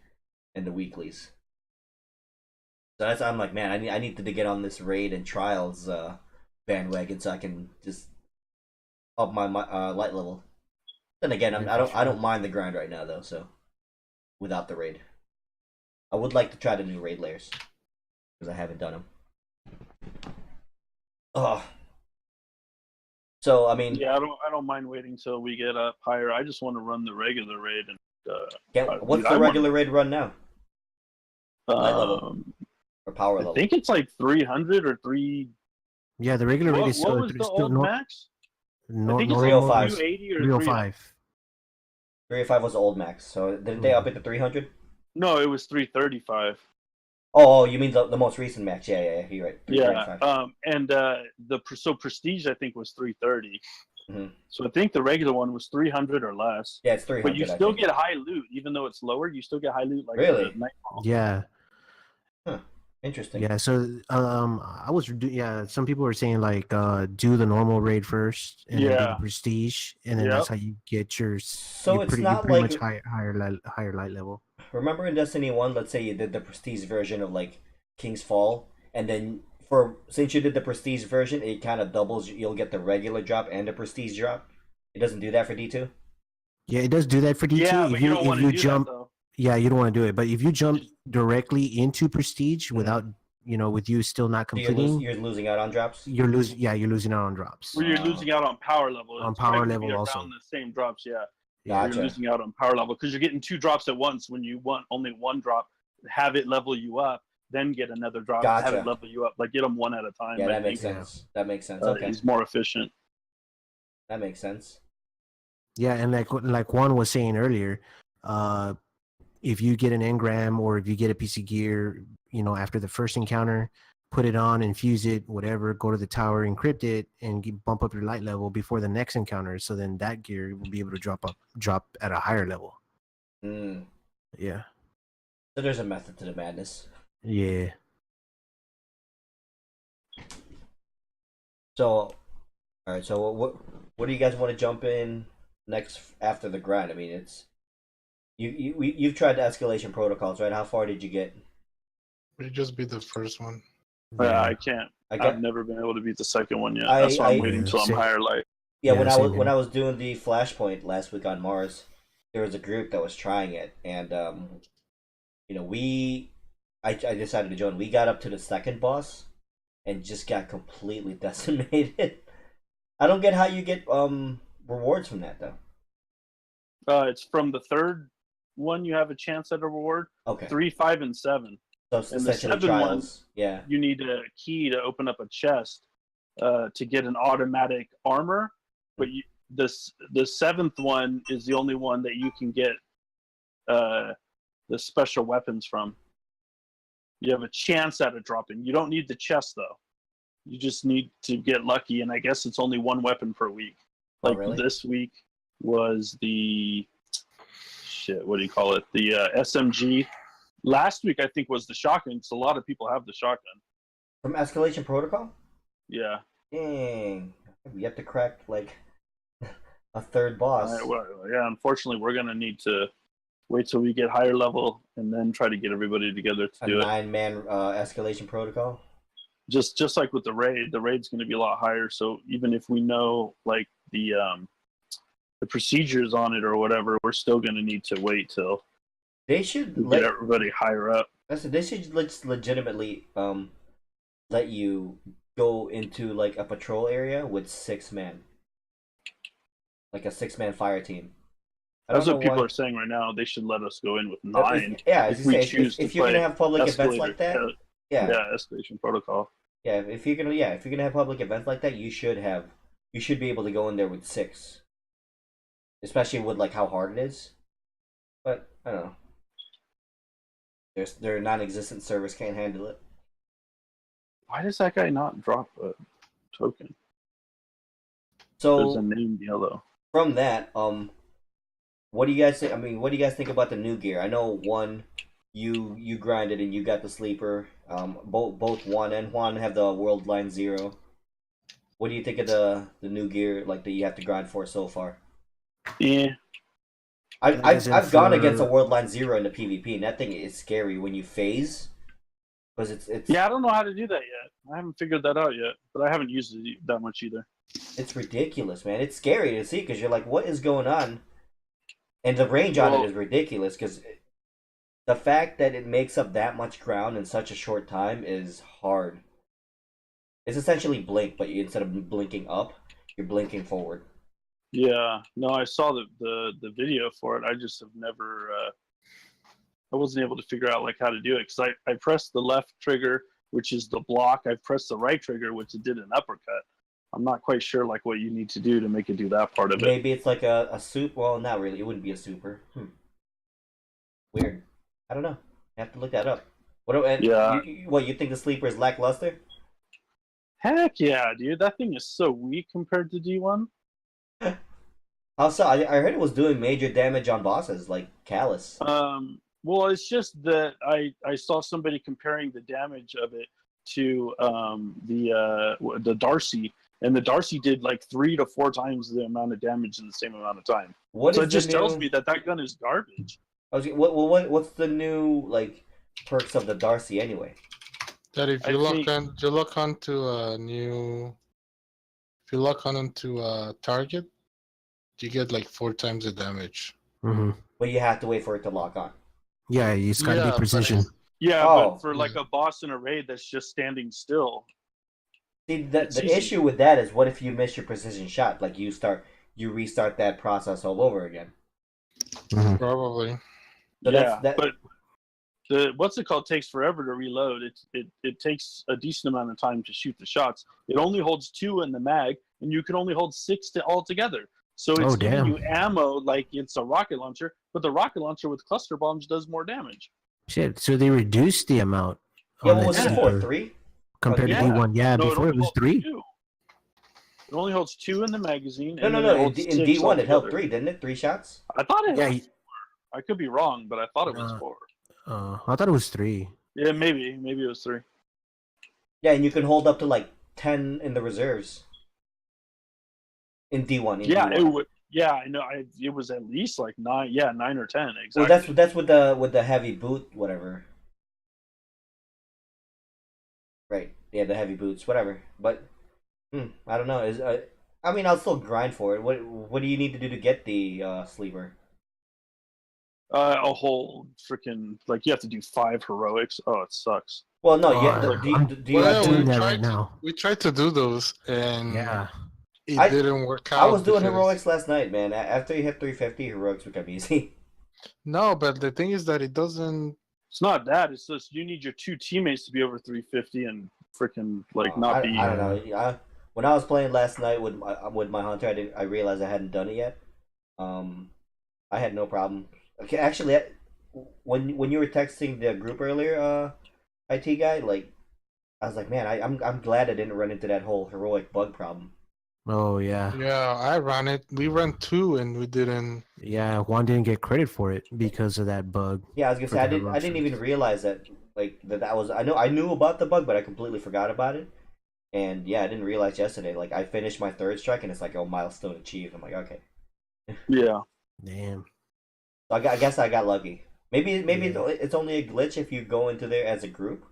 and the weeklies. So I'm like, man, I need to get on this raid and trials bandwagon so I can just up my light level. Then again, I don't mind the grind right now though. So without the raid. I would like to try the new raid layers because I haven't done them. Oh, so I mean, Yeah, I don't mind waiting till we get up higher. I just want to run the regular raid and what's the regular raid run now? Light level um, or power I level? think it's like 300 or 3. Yeah, the regular rate is What still was the old max? I think it's like 305. 280 or 305. 305 was the old max. So didn't they up it to 300? No, it was 335. Oh, you mean the most recent match? Yeah, you're right. Yeah. 335. And so Prestige I think was 330. Mhm. So I think the regular one was 300 or less. Yeah, it's But you 300. I still think. get high loot, even though it's lower. You still get high loot like Really? the Nightfall. Yeah. Huh. Interesting. Yeah, so yeah, some people were saying like do the normal raid first and then do the Yeah. prestige and then Yep. that's how you get your So it's not pretty like much higher light level. remember in Destiny 1, let's say you did the prestige version of like King's Fall, and then since you did the prestige version, it kind of doubles. You'll get the regular drop and the prestige drop. It doesn't do that for D2. Yeah, it does do that for D2 Yeah, if but you don't if want to you do jump that though. yeah, you don't want to do it. But if you jump directly into prestige Mhm. without, with you still not So completing, you're losing out on drops. you're losing out on drops. Where you're losing out on power level. On It's power probably gonna be level also. around the same drops. Yeah. Yeah. Gotcha. You're losing out on power level because you're getting 2 drops at once when you want only 1 drop. Have it level you up, then get another drop. Have Gotcha. it level you up. Like get them one at a time. Yeah, I that makes think, sense. That makes sense. uh, Okay, It's more efficient. that makes sense. Yeah, and like Juan was saying earlier, if you get an engram or if you get a piece of gear, after the first encounter, put it on, infuse it, whatever, go to the tower, encrypt it, and bump up your light level before the next encounter. So then that gear will be able to drop at a higher level. Mm. Yeah. So there's a method to the madness. Yeah. So, all right. So what do you guys want to jump in next after the grind? I mean, it's you've tried the escalation protocols, right? How far did you get? Would just be the first one? Yeah, I can't. I got. I've never been able to beat the second one yet. I- That's why I'm I- waiting till I'm Same. higher light. Yeah, Yeah, same when here. I was doing the flashpoint last week on Mars, there was a group that was trying it, and I decided to join. We got up to the second boss, and just got completely decimated. I don't get how you get rewards from that though. It's from the third one you have a chance at a reward. Okay, 3, 5, and 7. so it's and the essentially 7 one- trials. Yeah. You need a key to open up a chest to get an automatic armor. But the 7th one is the only one that you can get the special weapons from. You have a chance at it dropping. You don't need the chest though. You just need to get lucky, and I guess it's only 1 weapon per week. Oh, Like really? this week was the what do you call it? The SMG. Last week I think was the shotgun. So a lot of people have the shotgun. From escalation protocol. Yeah. Dang, we have to crack like a third boss. Yeah. Unfortunately, we're gonna need to wait till we get higher level and then try to get everybody together to A do it. 9-man escalation protocol. Just like with the raid's going to be a lot higher. So even if we know like the procedures on it or whatever, we're still going to need to wait till They should we get everybody higher up. they should legitimately let you go into like a patrol area with 6 men, like a 6-man fire team. That's what people are saying right now. They should let us go in with 9. Yeah, if we choose if to you're play gonna have public events like that, yeah, escalation protocol. yeah, if you're gonna have public events like that, you should be able to go in there with 6, especially with like how hard it is. But I don't know. Their non-existent servers can't handle it. Why does that guy not drop a token? So There's a name yellow. from that, what do you guys think? I mean, what do you guys think about the new gear? I know one, you grinded and you got the sleeper. Both Juan and Juan have the World Line 0. What do you think of the new gear like that you have to grind for so far? Yeah. I've gone against a World Line 0 in the PvP, and that thing is scary when you phase. Because it's Yeah, I don't know how to do that yet. I haven't figured that out yet, but I haven't used it that much either. it's ridiculous, man. It's scary to see because you're like, what is going on? And the range on it is ridiculous because the fact that it makes up that much ground in such a short time is hard. It's essentially blink, but instead of blinking up, you're blinking forward. Yeah, no, I saw the video for it. I just have never, I wasn't able to figure out like how to do it because I pressed the left trigger, which is the block. I pressed the right trigger, which did an uppercut. I'm not quite sure like what you need to do to make it do that part of it. Maybe it's like a super. Well, not really. It wouldn't be a super. Weird. I don't know. I have to look that up. Yeah. You think the sleeper is lackluster? Heck yeah, dude. That thing is so weak compared to D1. Also, I heard it was doing major damage on bosses like Callus. Well, it's just that I saw somebody comparing the damage of it to the Darcy, and the Darcy did like 3 to 4 times the amount of damage in the same amount of time. So it just tells me that gun is garbage. What's the new like perks of the Darcy anyway? That if you lock onto a target, you get like 4 times the damage. Mm-hmm. But you have to wait for it to lock on. Yeah, you just gotta be precision. Yeah, but for like a boss in a raid that's just standing still. See, the issue with that is, what if you miss your precision shot? Like you restart that process all over again. Mm-hmm. Probably. So but the what's it called takes forever to reload. It takes a decent amount of time to shoot the shots. It only holds 2 in the mag, and you can only hold 6 altogether. So it's giving you ammo like it's a rocket launcher, but the rocket launcher with cluster bombs does more damage. Shit, so they reduced the amount. Yeah, what was it before? 3? Compared to D1, yeah, no, before it was 3. 2. It only holds 2 in the magazine. No. In D1 it held 3, didn't it? 3 shots? I thought it was 4. I could be wrong, but I thought it was 4. I thought it was 3. Yeah, maybe it was 3. Yeah, and you can hold up to like 10 in the reserves. In D1. I know. It was at least like 9. Yeah, 9 or 10. Exactly. Well, that's with the heavy boot, whatever. Right. Yeah, the heavy boots, whatever. But I don't know. I mean, I'll still grind for it. What do you need to do to get the sleeper? A whole freaking you have to do 5 heroics. Oh, it sucks. Well, no, right now. We tried to do those, and it didn't work out. I was doing heroics last night, man. After you hit 350, heroics become easy. No, but the thing is that it doesn't. It's not that. It's just you need your 2 teammates to be over 350 and freaking not be. I don't know. When I was playing last night with my hunter, I realized I hadn't done it yet. I had no problem. Okay, actually, when you were texting the group earlier, IT guy, I was like, man, I'm glad I didn't run into that whole heroic bug problem. Oh yeah. Yeah, I ran it. We ran 2 and we didn't. Yeah, Juan didn't get credit for it because of that bug. Yeah, I was gonna say I didn't even realize that that was. I knew about the bug, but I completely forgot about it. And yeah, I didn't realize yesterday. I finished my 3rd strike and it's like, oh, milestone achieved. I'm like, okay. Yeah. Damn. So I guess I got lucky. Maybe it's only a glitch if you go into there as a group.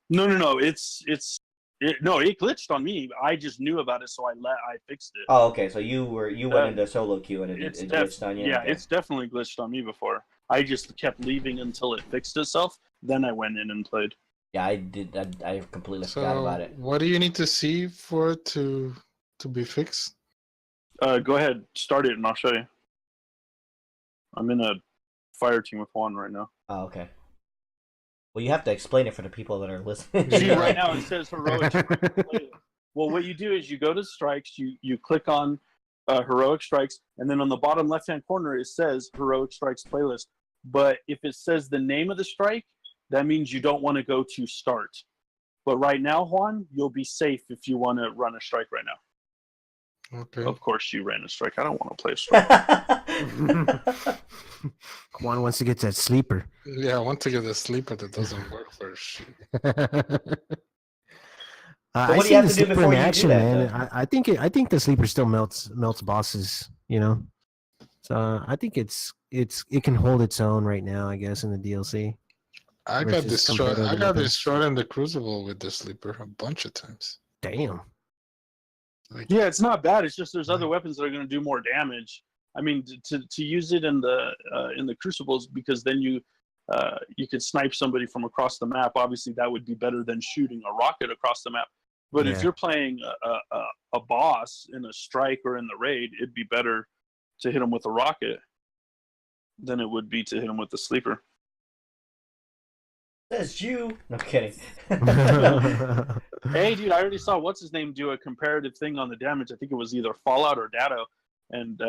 No. It glitched on me. I just knew about it, so I fixed it. Oh, okay. So you went into solo queue and it glitched on you. Yeah, okay. It's definitely glitched on me before. I just kept leaving until it fixed itself. Then I went in and played. Yeah, I did. I completely forgot about it. What do you need to see for it to be fixed? Go ahead, start it, and I'll show you. I'm in a fire team with Juan right now. Oh, okay. Well, you have to explain it for the people that are listening. See, right now it says heroic. Well, what you do is you go to strikes, you click on heroic strikes, and then on the bottom left-hand corner it says heroic strikes playlist. But if it says the name of the strike, that means you don't want to go to start. But right now, Juan, you'll be safe if you want to run a strike right now. Okay. Of course you ran a strike. I don't want to play a strike. Juan wants to get that sleeper. Yeah, I want to get a sleeper that doesn't work for shit. What do you have to do before you do that? Man. I think the sleeper still melts bosses. So I think it can hold its own right now. I guess in the DLC. I got destroyed in the Crucible with the sleeper a bunch of times. Damn. Yeah, it's not bad. It's just there's other weapons that are going to do more damage. I mean, to use it in the Crucibles, because then you could snipe somebody from across the map. Obviously, that would be better than shooting a rocket across the map. But if you're playing a boss in a strike or in the raid, it'd be better to hit him with a rocket than it would be to hit him with the sleeper. That's you. No, I'm kidding. Hey, dude, I already saw what's his name do a comparative thing on the damage. I think it was either Fallout or Datto, and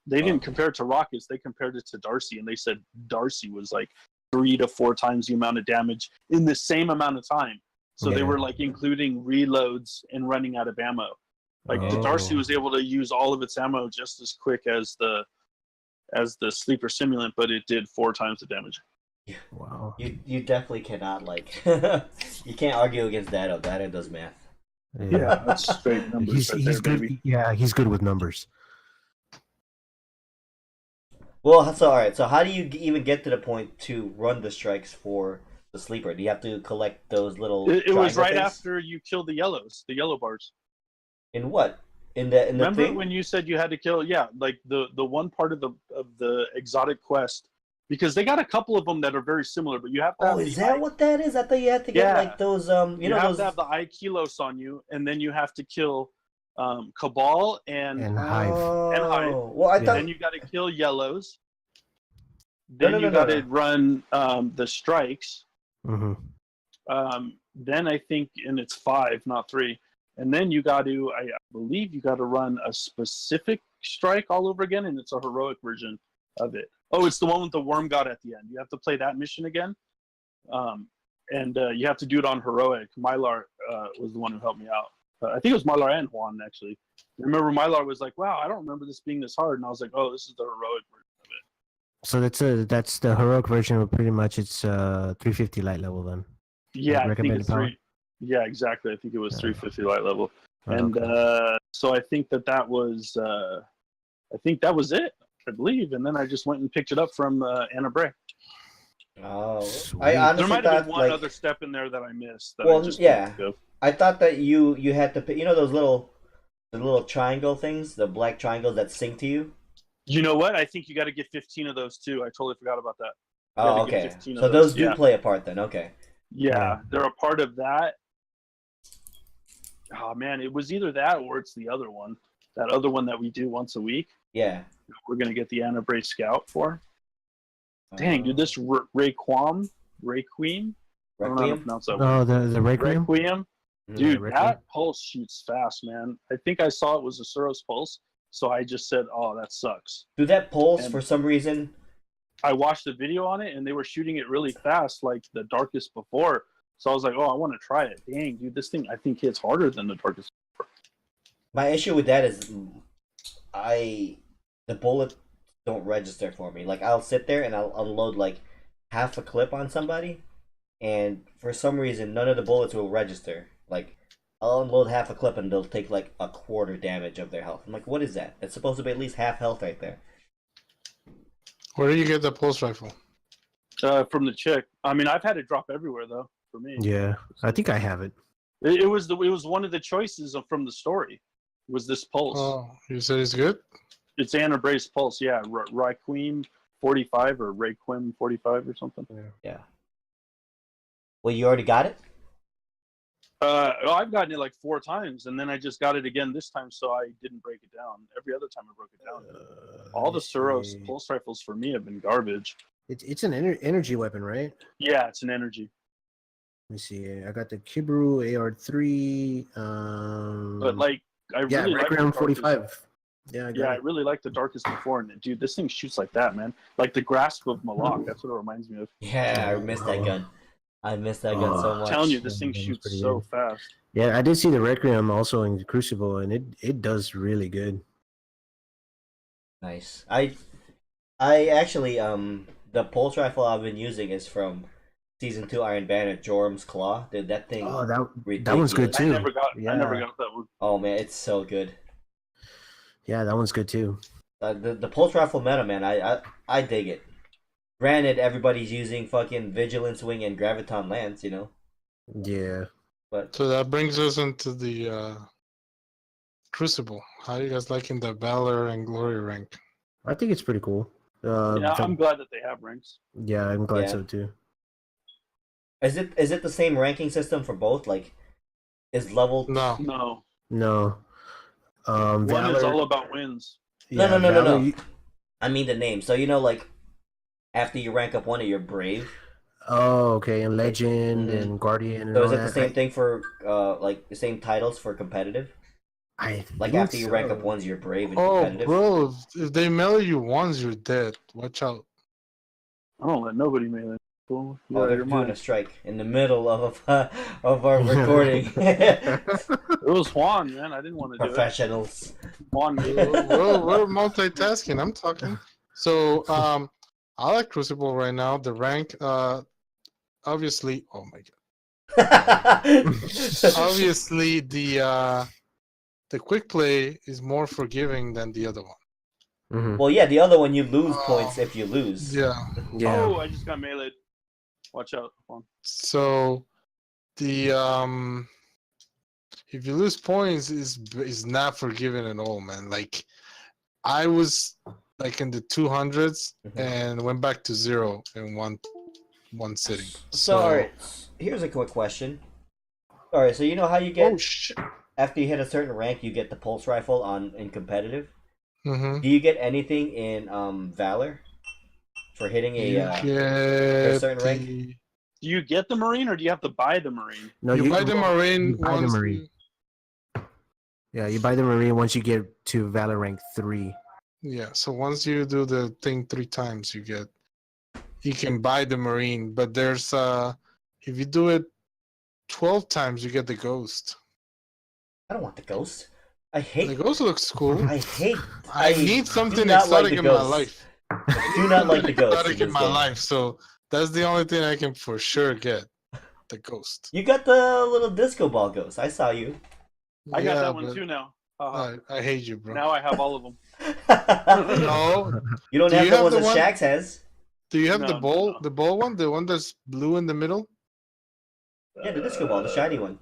they didn't compare it to rockets. They compared it to Darcy, and they said Darcy was like 3 to 4 times the amount of damage in the same amount of time. So they Yeah. were like including reloads and running out of ammo. Like the Darcy was able to use all of its ammo just as quick as the sleeper simulant, but it did 4 times the damage. Wow. You definitely cannot like you can't argue against Dado. Dado does math. Yeah, that's straight numbers. He's good. Baby. Yeah, he's good with numbers. Well, so all right. So how do you even get to the point to run the strikes for the sleeper? Do you have to collect those little? It was triangle right things? after you killed the yellow bars. In what? In the Remember thing? when you said you had to kill? Yeah, like the one part of the exotic quest, because they got a couple of them that are very similar, but you have to. Oh, is that what that is? I thought you had to get like those you know have those. to have the Ikilos on you, and then you have to kill Cabal and Hive. Oh, and Hive. well, I Yeah. thought. Then you got to kill yellows. No, Then no, you no, got no, to run the strikes. Mm-hmm. Then I think, and it's 5, not 3. And then you got to, I believe, you got to run a specific strike all over again, and it's a heroic version of it. Oh, it's the one with the worm god at the end. You have to play that mission again, and you have to do it on heroic. Mylar was the one who helped me out. I think it was Mylar and Juan actually. I remember Mylar was like, "Wow, I don't remember this being this hard," and I was like, "Oh, this is the heroic version of it." So that's the heroic version of pretty much it's 350 light level then. Yeah, I think recommended it's power? 3. Yeah, exactly. I think it was Yeah. 350 light level. Oh, And okay. so I think that was it, I believe. And then I just went and picked it up from Anna Bray. Oh, Sweet. I There honestly There might have thought been one like other step in there that I missed. That Well, I just yeah. didn't go. I thought that you had to pick. You know those the little triangle things, the black triangles that sync to you. You know what? I think you got to get 15 of those too. I totally forgot about that. You Oh, gotta get okay. 15 of So those do yeah. play a part then. Okay. Yeah, they're a part of that. Oh man, it was either that or it's the other one. That other one that we do once a week. Yeah. We're gonna get the Anna Bray Scout for. Dang, dude, this Requiem. I don't know how to Requiem. pronounce that Oh, word. the Requiem. Requiem. Dude, Requiem? that pulse shoots fast, man. I think I saw it was a Suros pulse, so I just said, "Oh, that sucks." Do that pulse And- for some reason? I watched a video on it, and they were shooting it really fast, like the Darkest Before. So I was like, "Oh, I want to try it." Dang, dude, this thing I think hits harder than the Darkest. My issue with that is, the bullets don't register for me. Like I'll sit there and I'll unload like half a clip on somebody, and for some reason none of the bullets will register. Like I'll unload half a clip and they'll take like a quarter damage of their health. I'm like, what is that? It's supposed to be at least half health right there. Where do you get the pulse rifle? From the chick. I mean, I've had it drop everywhere though. For me, Yeah, I think I have it. it was one of the choices from the story. Was this pulse? Oh, you said it's good? It's Anna Bray's pulse. Yeah, Requiem 45 or Requiem 45 or something. Yeah. Well, you already got it. Well, I've gotten it like 4 times, and then I just got it again this time, so I didn't break it down. Every other time I broke it down. All the Suros pulse rifles for me have been garbage. It's an energy weapon, right? Yeah, it's an energy. Let me see. I got the Kibru AR3. But like, I yeah, really like Requiem the 45. Yeah, I really like the Darkest Before, and dude, this thing shoots like that, man. Like the Grasp of Malak. That's what it reminds me of. Yeah, I missed that gun. I missed that gun so I'm much. telling you, this thing That was shoots pretty so good. fast. Yeah, I did see the Requiem also in Crucible, and it does really good. Nice. I actually the pulse rifle I've been using is from Season 2 Iron Banner, Jorm's Claw. Dude, that thing. Oh, that one's good ridiculous. too. I never got that one. Oh man, it's so good. Yeah, that one's good too. The pulse rifle meta, man, I dig it. Granted, everybody's using fucking Vigilance Wing and Graviton Lance, you know. Yeah. But So that brings us into the Crucible. How are you guys liking the Valor and Glory rank? I think it's pretty cool. Yeah, I'm glad that they have ranks. Yeah, I'm glad Yeah. so too. is it the same ranking system for both? Like, is level No. No, No. one Valor, is all about wins. yeah, No. Valor, I mean the name. So you know, like after you rank up one, you're brave. Oh, okay, and Legend Mhm. and Guardian and So all is it that. the same thing for like the same titles for competitive? I Like think after you rank up so. ones, you're brave and Oh, competitive. bro, if they melee you once, you're dead. Watch out. I don't let nobody melee. Cool. Oh, Yeah, they're you're doing mine. a strike in the middle of our recording. It was Juan, man. I didn't want to do it. Professionals. Juan made it. We're multitasking. I'm talking. So I like Crucible right now. The rank, obviously. Oh my god. Obviously, the quick play is more forgiving than the other one. Mhm. Well, yeah, the other one you lose points if you lose. Yeah. Yeah. Oh, I just got meleeed. Watch out, Juan. So the if you lose points is not forgiving at all, man. Like I was like in the 200s Mhm. and went back to 0 in one sitting. So, alright, here's a quick question. Alright, so you know how you get oh shit. after you hit a certain rank, you get the pulse rifle in competitive. Mm-hmm. Do you get anything in Valor for hitting You a get certain rank? Do you get the Marine or do you have to buy the Marine? No, you buy the Marine you buy the once Marine. Yeah, you buy the Marine once you get to Valor rank 3. Yeah, so once you do the thing 3 times, you can buy the Marine, but there's if you do it 12 times, you get the Ghost. I don't want the ghost. I The hate. Ghost looks cool. I hate. I need something do not exotic like the in my ghost. life. Do not like the ghost Exotic in in this my game. life, so that's the only thing I can for sure get. The Ghost. You got the little disco ball ghost. I saw you. I got Yeah, that one but too now. Uh-huh. I hate you, bro. Now I have all of them. No. You don't Do have you the have ones the that one- Shax has. Do you have No, the no, ball no. the ball one? The one that's blue in the middle? Yeah, the disco ball, the shiny one.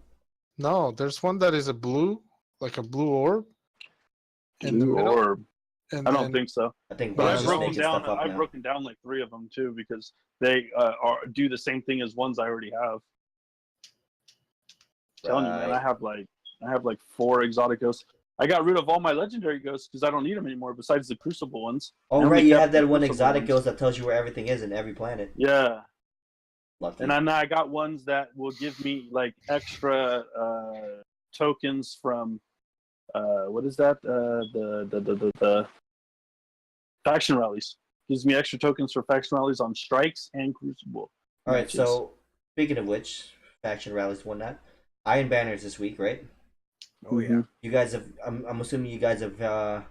No, there's one that is a blue, like a blue orb in the Blue middle. orb. And I don't then, think so. I think But Yeah, I've Bunch is that's broken making down. stuff up I've now. broken down like 3 of them too because they do the same thing as ones I already have. Telling you, man, I have like 4 exotic ghosts. I got rid of all my legendary ghosts because I don't need them anymore. Besides the Crucible ones. I Oh only right, you kept have the that one Crucible exotic ones. ghost that tells you where everything is in every planet. Yeah, Lucky. and I got ones that will give me like extra tokens from what is that? The faction rallies. Gives me extra tokens for faction rallies on strikes and Crucible. All right, matches. so speaking of which, faction rallies won that. Iron Banners this week, right? Oh yeah. You guys have. I'm assuming you guys have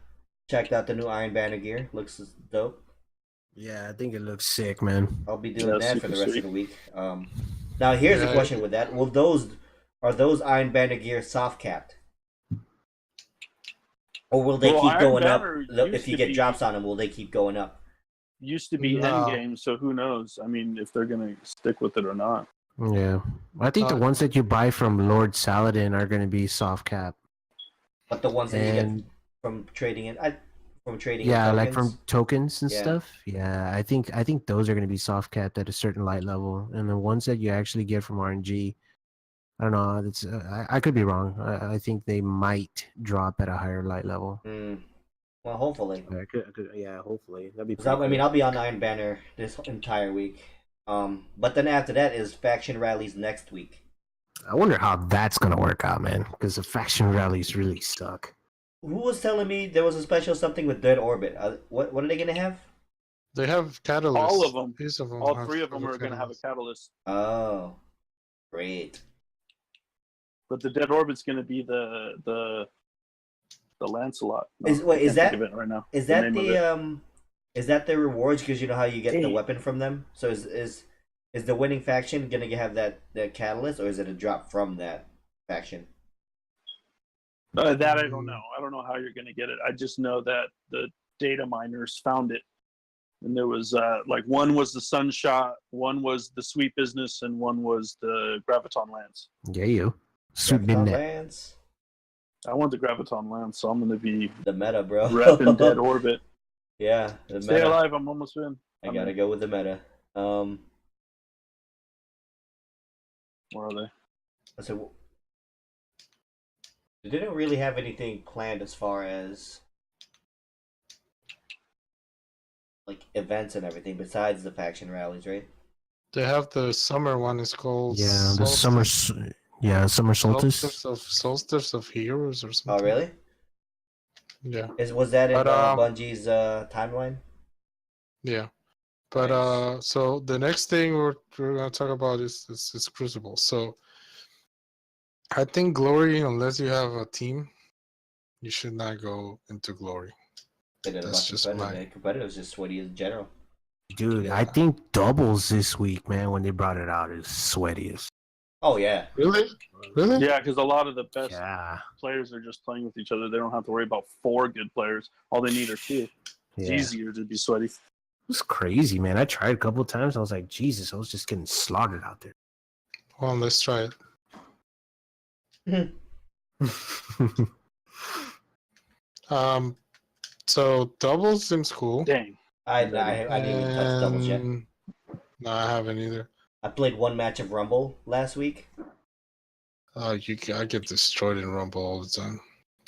checked out the new Iron Banner gear. Looks dope. Yeah, I think it looks sick, man. I'll be doing that for super the rest sweet. of the week. Now here's a Yeah. question with that: are those Iron Banner gear soft capped, or will they Well, keep Iron going Banner up? used If you to get be- drops on them, will they keep going up? Used to be No. endgame, so who knows? I mean, if they're gonna stick with it or not. Yeah, I think the ones that you buy from Lord Saladin are going to be soft cap. But the ones that you And get from trading in, from trading yeah, in like tokens, from tokens and Yeah. stuff. Yeah, I think those are going to be soft capped at a certain light level, and the ones that you actually get from RNG, I don't know. It's I could be wrong. I think they might drop at a higher light level. well, hopefully. Yeah, hopefully that'd be. 'Cause I mean, I'll be on Iron Banner this entire week. But then after that is faction rallies next week. I wonder how that's gonna work out, man. Because the faction rallies really suck. Who was telling me there was a special something with Dead Orbit? What are they gonna have? They have catalysts. All of them. Piece of them All have 3 of them are gonna have a catalyst. catalyst, Oh, great. but the Dead Orbit's gonna be the Lancelot. No, Is- wait, I is can't think that- of it right now? Is The that name of the it. Is that the rewards? Because you know how you get the Hey. weapon from them. So is the winning faction gonna have that catalyst, or is it a drop from that faction? That I don't know. I don't know how you're going to get it. I just know that the data miners found it, and there was like one was the Sunshot, one was the Sweet Business, and one was the Graviton Lance. Yeah, you. Sweet Graviton Midnight. Lance, I want the Graviton Lance, so I'm going to be the meta, bro. repping Dead Orbit. Yeah, the Stay meta. alive. I'm almost in. I gotta go with the meta. Where are they? So they didn't really have anything planned as far as like events and everything besides the faction rallies, right? They have the summer one. It's called Yeah, the summer. Yeah, summer solstice. Solstice of Heroes or something. Oh, really? Yeah, Was that in But, Bungie's timeline? yeah. But Nice. so the next thing we're gonna talk about is Crucible. So I think Glory, unless you have a team, you should not go into Glory. It is That's about just competitive, my man. Competitive is just sweaty in general. Dude, I Yeah. think doubles this week, man, when they brought it out, is sweatiest. Oh yeah. really. Yeah, because a lot of the best Yeah. players are just playing with each other. They don't have to worry about 4 good players. All they need are 2. It's Yeah. easier to be sweaty. It was crazy, man. I tried a couple times. I was like, Jesus, I was just getting slaughtered out there. Well, let's try it. So doubles seems cool. Dang. I didn't even touch doubles yet. And no, I haven't either. I played one match of Rumble last week. I get destroyed in Rumble all the time,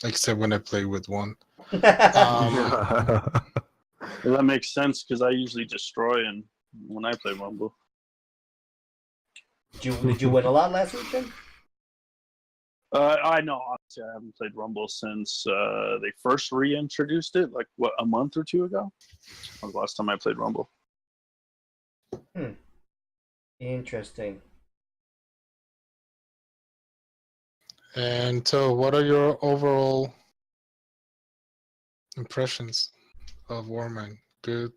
except when I play with one. Well, that makes sense because I usually destroy and when I play Rumble. Did you win a lot last week then? I know, honestly, I haven't played Rumble since they first reintroduced it, like, what, a month or 2 ago? That was the last time I played Rumble. Interesting. And so, what are your overall impressions of Warmind? Good.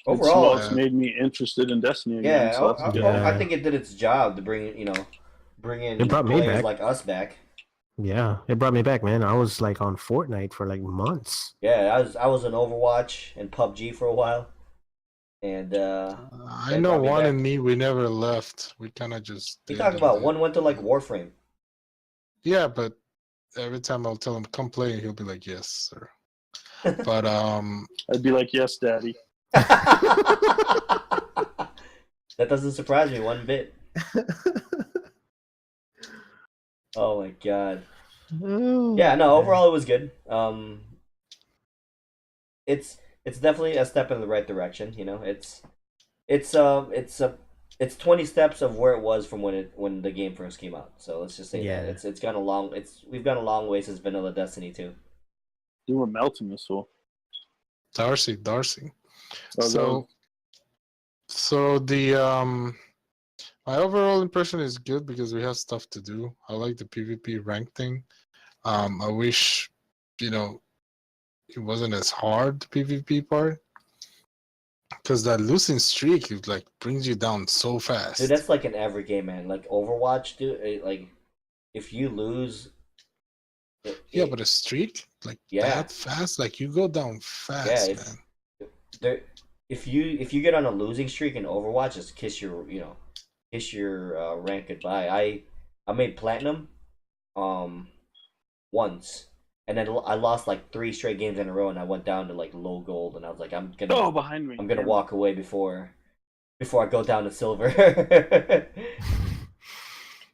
Overall, It's made me interested in Destiny again. yeah, So that's good. I think it did its job to bring in It brought me players back. like us back. Yeah, it brought me back, man. I was like on Fortnite for like months. Yeah, I was in Overwatch and PUBG for a while, and I That know brought me one back. and me. We never left. We kind of just. you did talk and about did. one went to like Warframe. Yeah, but every time I'll tell him come play, he'll be like, "Yes, sir." But I'd be like, yes, daddy. That doesn't surprise me one bit. Oh my god. Yeah, no, overall it was good. It's definitely a step in the right direction, It's 20 steps of where it was from when the game first came out. So let's just say Yeah. that it's gone a long we've gone a long way since Vanilla Destiny 2. You were melting this fool. Darcy. Oh, So the my overall impression is good because we have stuff to do. I like the PvP rank thing. I wish, it wasn't as hard the PvP part, because that losing streak it like brings you down so fast. Dude, that's like in every game, man. Like Overwatch, dude, like if you lose yeah, but a streak like that fast, like you go down fast, man. There, if you get on a losing streak in Overwatch, just kiss your rank goodbye. I made platinum, once, and then I lost like 3 straight games in a row, and I went down to like low gold, and I was like, behind me. I'm gonna walk away before I go down to silver.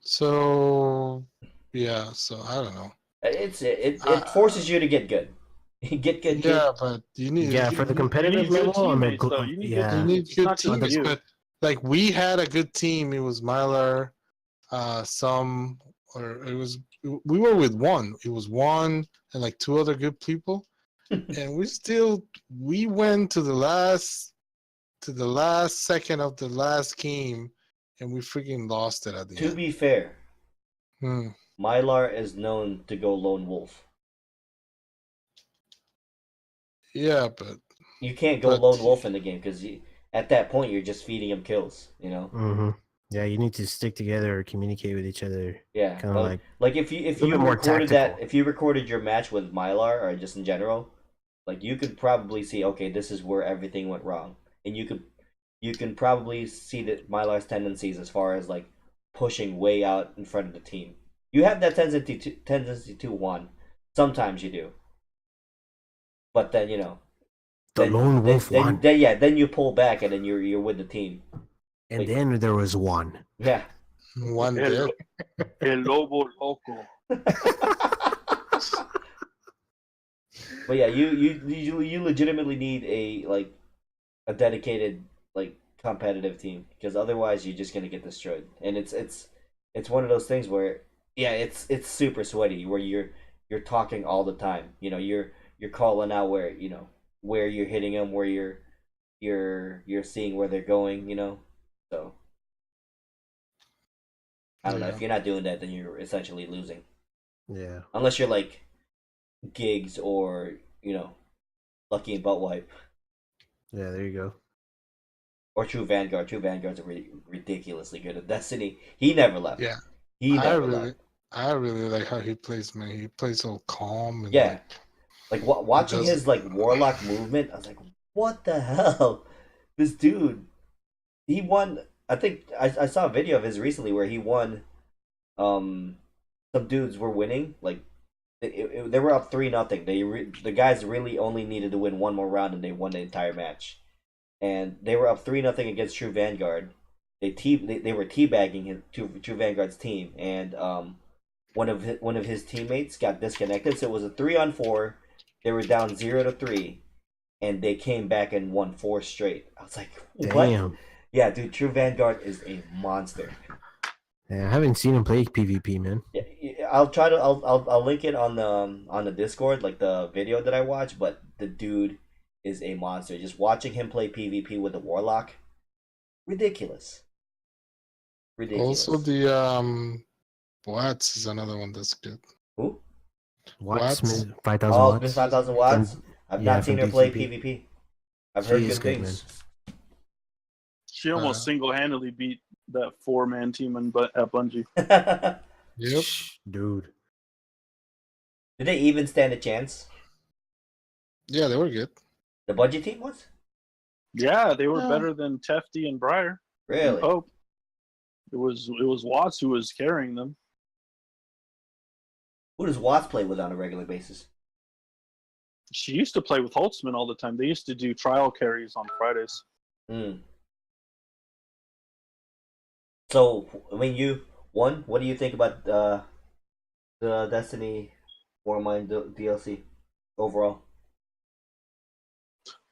So yeah, so I don't know. It forces you to get good. Get good. Yeah, but you need for the You competitive need good level, I'm teammates, though. You need good yeah. you need It's good not just teams, you. but like we had a good team. It was Mylar, we were with one. It was one and like 2 other good people, and we went to the last second of the last game, and we freaking lost it at the To end. be fair, Hmm. Mylar is known to go lone wolf. Yeah, but You can't go lone wolf in the game because at that point you're just feeding him kills. Mm-hmm. Yeah, you need to stick together or communicate with each other. Yeah, kind of like if you more recorded tactical. if you recorded your match with Mylar or just in general, like you could probably see, okay, this is where everything went wrong, and you can probably see that Mylar's tendencies as far as like pushing way out in front of the team. You have that tendency to one. Sometimes you do, but then The lone wolf won. then you pull back and then you're with the team. And then there was one. Yeah. one dead. El Lobo Loco. But yeah, you legitimately need a dedicated competitive team, because otherwise you're just gonna get destroyed. And it's one of those things where it's super sweaty, where you're talking all the time. You're calling out where you're hitting them, where you're seeing where they're going, you know. So I don't know. Yeah. If you're not doing that, then you're essentially losing. Yeah. Unless you're like Gigs or Lucky and Butt Wipe Yeah, there you go. or True Vanguard. True Vanguard's a ridiculously good at Destiny. He never left. Yeah. He I never really left. I really like how he plays, man. He plays all calm and Yeah, like he watching does his like Warlock movement, I was like, what the hell? This dude, he won. I think I saw a video of his recently where he won. Some dudes were winning. Like they were up 3-0. The guys really only needed to win one more round, and they won the entire match. And they were up 3-0 against True Vanguard. They were teabagging his True Vanguard's team, and one of his teammates got disconnected. So it was a 3-on-4. They were down 0-3, and they came back and won 4 straight. I was like, what? Damn. Yeah, dude, True Vanguard is a monster. Yeah, I haven't seen him play PvP, man. Yeah, I'll link it on the Discord, like the video that I watched. But the dude is a monster. Just watching him play PvP with the Warlock, ridiculous. also the Watts is another one that's good. Who? Watts, Watts? 5,000 Oh, watts. Miss 5,000 watts. I've yeah, not seen from her play DCP. PvP. I've heard She good is good, things. She almost single-handedly beat that 4-man team at Bungie. Yep. Dude. Did they even stand a chance? Yeah, they were good. The Bungie team was? Yeah, they were Yeah. better than Tefty and Briar. And Really? Pope. It was Watts who was carrying them. Who does Watts play with on a regular basis? She used to play with Holtzman all the time. They used to do trial carries on Fridays. Hmm. So, I mean, what do you think about the Destiny Warmind DLC overall?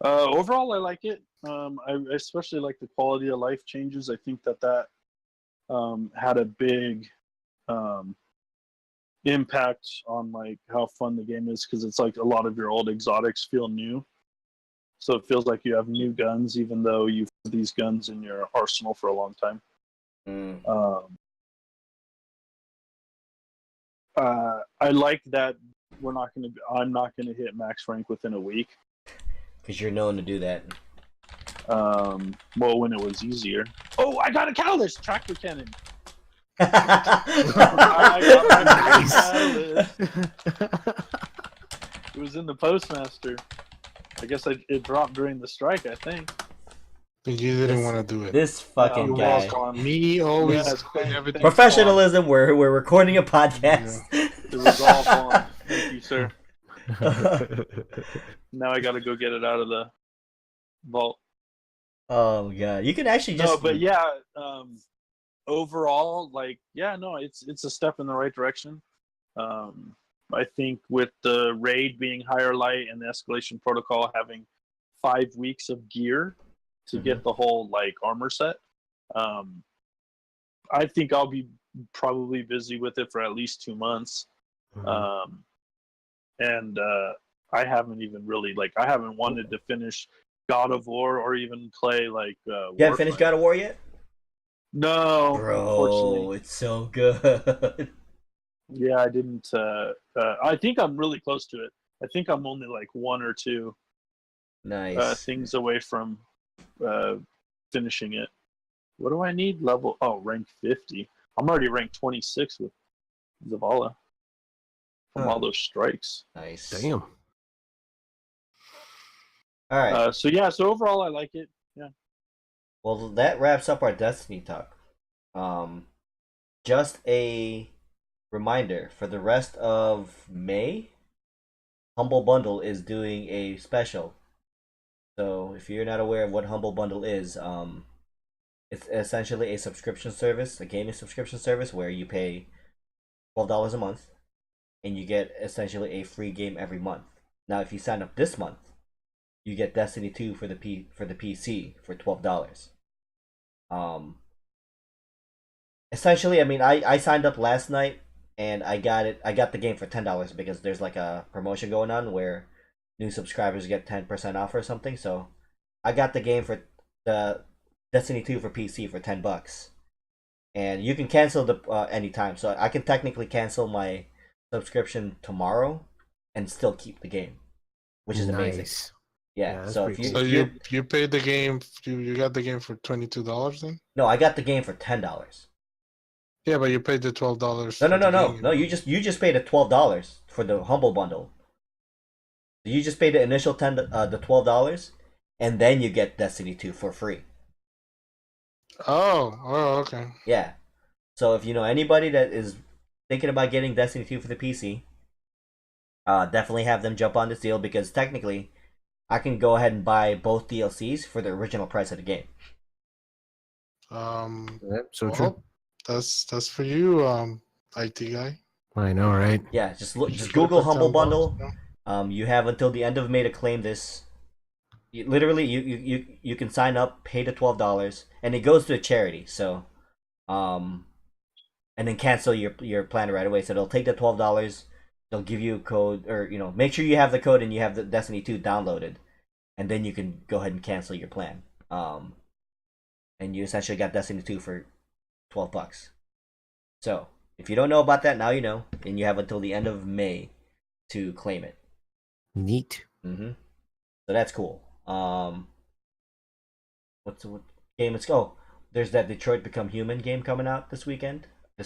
Overall, I like it. I especially like the quality of life changes. I think that had a big impact on like how fun the game is, because it's like a lot of your old exotics feel new. So it feels like you have new guns, even though you've had these guns in your arsenal for a long time. Mm. I like that I'm not gonna hit max rank within a week. Because you're known to do that. Well, when it was easier. Oh, I got a catalyst tractor cannon. Nice. I got my catalyst. It was in the postmaster. I guess it dropped during the strike, I think. But you didn't want to do it. This fucking You're guy. welcome. Me always Yeah, it's fine. everything. Professionalism. We're recording a podcast. It was all fun. Thank you, sir. Now I gotta go get it out of the vault. Oh god, you can actually just. No, but yeah, overall, like, yeah, no, it's a step in the right direction. I think with the raid being higher light and the escalation protocol having 5 weeks of gear to get the whole like armor set, I think I'll be probably busy with it for at least 2 months. And I haven't even really I haven't wanted to finish God of War or even play like. You haven't finished God of War yet? No, Bro, unfortunately. it's so good. Yeah, I didn't. I think I'm really close to it. I think I'm only like 1 or 2 Nice. things away from finishing it. What do I need? Rank 50. I'm already ranked 26 with Zavala from all those strikes. Nice. Damn. All right. So overall, I like it. Yeah. Well, that wraps up our Destiny talk. Just a reminder for the rest of May, Humble Bundle is doing a special. So if you're not aware of what Humble Bundle is, it's essentially a subscription service, a gaming subscription service where you pay $12 a month and you get essentially a free game every month. Now, if you sign up this month, you get Destiny 2 for the PC for $12. Essentially, I mean, I signed up last night and I got the game for $10 because there's like a promotion going on where new subscribers get 10% off or something. So I got the game for the Destiny 2 for PC for $10, and you can cancel the anytime. So I can technically cancel my subscription tomorrow and still keep the game, which is amazing. Nice. Yeah. Yeah, that's So pretty if you, So if you paid the game. You got the game for $22 then? no, I got the game for $10. Yeah, but you paid the $12 No, for no, the no, no, game. no. You just paid the $12 for the Humble Bundle. You just paid the initial the $12, and then you get Destiny 2 for free. Oh, okay. Yeah. So if you know anybody that is thinking about getting Destiny 2 for the PC, definitely have them jump on this deal because technically, I can go ahead and buy both DLCs for the original price of the game. Yep, so true. Well, that's for you, IT guy. I know, right? Yeah, just look, just Should've Google put Humble $10, Bundle. yeah. You have until the end of May to claim this. Literally, you can sign up, pay the $12, and it goes to a charity. So, and then cancel your plan right away. So they'll take the $12. They'll give you a code, or make sure you have the code and you have the Destiny 2 downloaded, and then you can go ahead and cancel your plan. And you essentially got Destiny 2 for $12. So if you don't know about that, now you know, and you have until the end of May to claim it. Neat. So that's cool. What game? Let's go. There's that Detroit Become Human game coming out this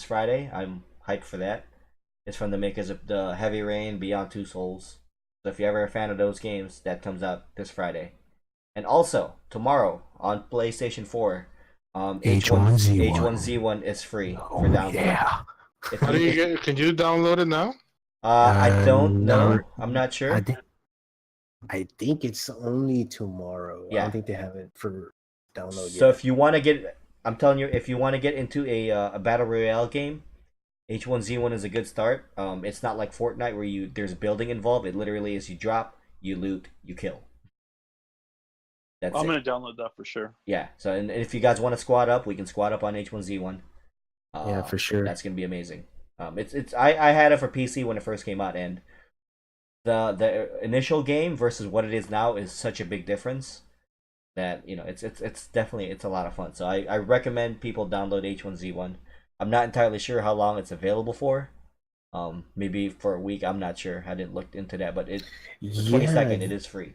Friday. I'm hyped for that. It's from the makers of the Heavy Rain, Beyond Two Souls. So if you're ever a fan of those games, that comes out this Friday. And also tomorrow on PlayStation 4, H1Z1 is free for download. Yeah. How do you get? Can you download it now? I don't know. No, I'm not sure. I think it's only tomorrow. I Yeah. don't think they have it for download So yet. if you want to get, I'm telling you, if you want to get into a battle royale game, H1Z1 is a good start. It's not like Fortnite where there's building involved. It literally is you drop, you loot, you kill. That's I'm it. gonna download that for sure. Yeah. So and if you guys want to squad up, we can squad up on H1Z1. Yeah, for sure. That's gonna be amazing. I had it for PC when it first came out, and the initial game versus what it is now is such a big difference that it's definitely a lot of fun. So I recommend people download H1Z1. I'm not entirely sure how long it's available for. Maybe for a week. I'm not sure. I didn't look into that, but the 22nd it is free.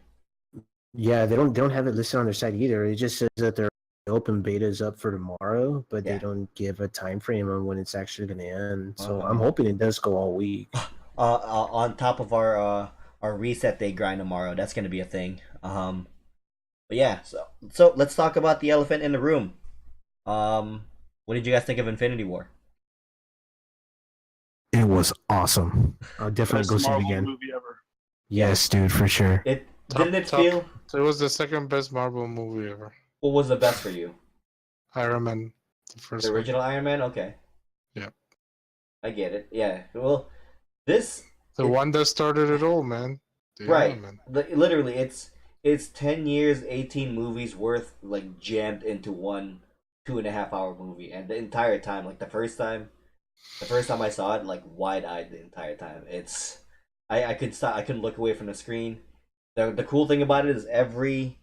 Yeah, they don't have it listed on their site either. It just says that their open beta is up for tomorrow, but Yeah. they don't give a time frame on when it's actually going to end. So I'm hoping it does go all week. On top of our reset day grind tomorrow, that's gonna be a thing. But yeah, so let's talk about the elephant in the room. What did you guys think of Infinity War? It was awesome. I'll definitely Best go see it Marvel again. movie ever. Yes, dude, for sure. Didn't it feel? It was the second best Marvel movie ever. What was the best for you? Iron Man, the first The original Iron Man. Okay. Yeah. I get it. Yeah. Well, this. The one that started it all, man. Right. Iron Man. Literally, it's 10 years, 18 movies worth like jammed into one 2.5 hour movie, and the entire time, like the first time I saw it, like wide eyed the entire time. I couldn't look away from the screen. The cool thing about it is every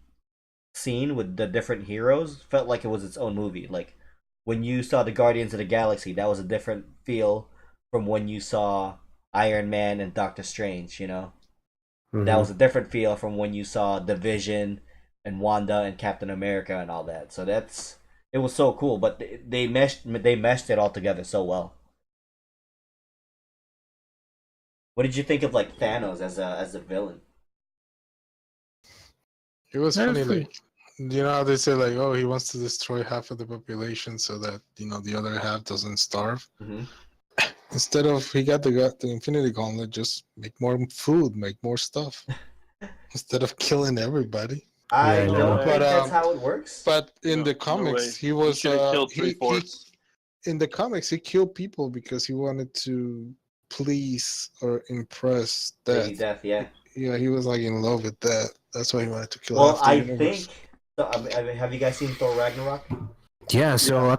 scene with the different heroes felt like it was its own movie. Like when you saw the Guardians of the Galaxy, that was a different feel from when you saw Iron Man and Doctor Strange. That was a different feel from when you saw the Vision and Wanda and Captain America and all that. So it was so cool, but they meshed it all together so well. What did you think of like Thanos as a villain? It was That funny, was pretty- like how they say like, oh, he wants to destroy half of the population so that the other half doesn't starve. Mm-hmm. Instead of he got the Infinity Gauntlet, just make more food, make more stuff, instead of killing everybody. I Yeah, don't no. think But, that's how it works. But in No, the no comics, way. he was should have killed he, 3/4. in the comics he killed people because he wanted to please or impress Lady Death. Death, yeah. Yeah, he was like in love with that. That's why he wanted to kill Well, half the I universe. think. So, have you guys seen Thor Ragnarok? Yeah, so Yeah.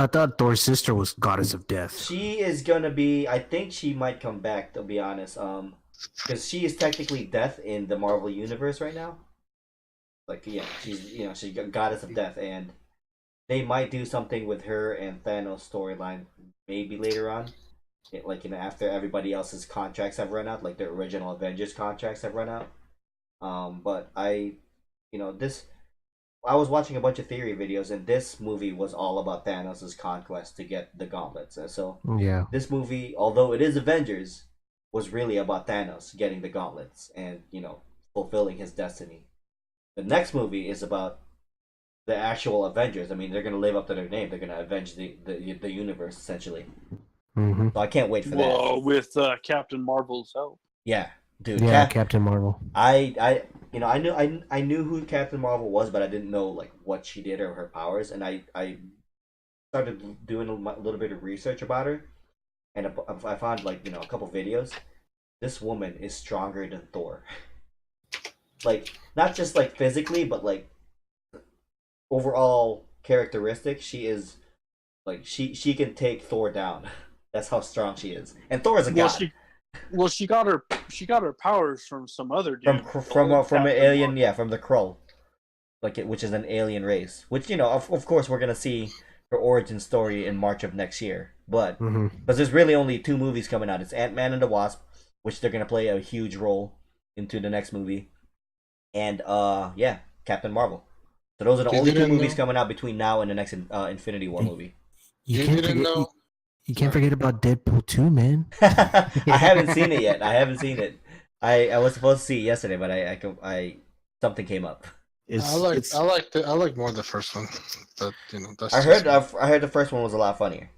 I thought Thor's sister was goddess of death. She is gonna be. I think she might come back. To be honest, because she is technically Death in the Marvel universe right now. Like, yeah, she's she's a goddess of death, and they might do something with her and Thanos storyline maybe later on. Like, after everybody else's contracts have run out, like the original Avengers contracts have run out. But this I was watching a bunch of theory videos, and this movie was all about Thanos' conquest to get the gauntlets. And so Yeah. this movie, although it is Avengers, was really about Thanos getting the gauntlets and fulfilling his destiny. The next movie is about the actual Avengers. I mean, they're gonna live up to their name. They're gonna avenge the universe essentially. Mm-hmm. So I can't wait for that. Well, with Captain Marvel's help. Yeah, dude. Yeah, Captain Marvel. I I knew who Captain Marvel was, but I didn't know like what she did or her powers. And I started doing a little bit of research about her, and I found like a couple videos. This woman is stronger than Thor. Like, not just like physically, but like overall characteristic. She is like she can take Thor down. That's how strong she is. And Thor is a god. She got her powers from some other dude. From an alien, Marvel. Yeah, from the Krull, which is an alien race. Which of course we're gonna see her origin story in March of next year. But because there's really only 2 movies coming out, it's Ant-Man and the Wasp, which they're gonna play a huge role into the next movie, and Captain Marvel. So those are the only 2 movies coming out between now and the next Infinity War movie. You can't forget about Deadpool 2, man. I haven't seen it yet. I was supposed to see it yesterday, but I something came up. I like more the first one. But that's I heard the first one was a lot funnier.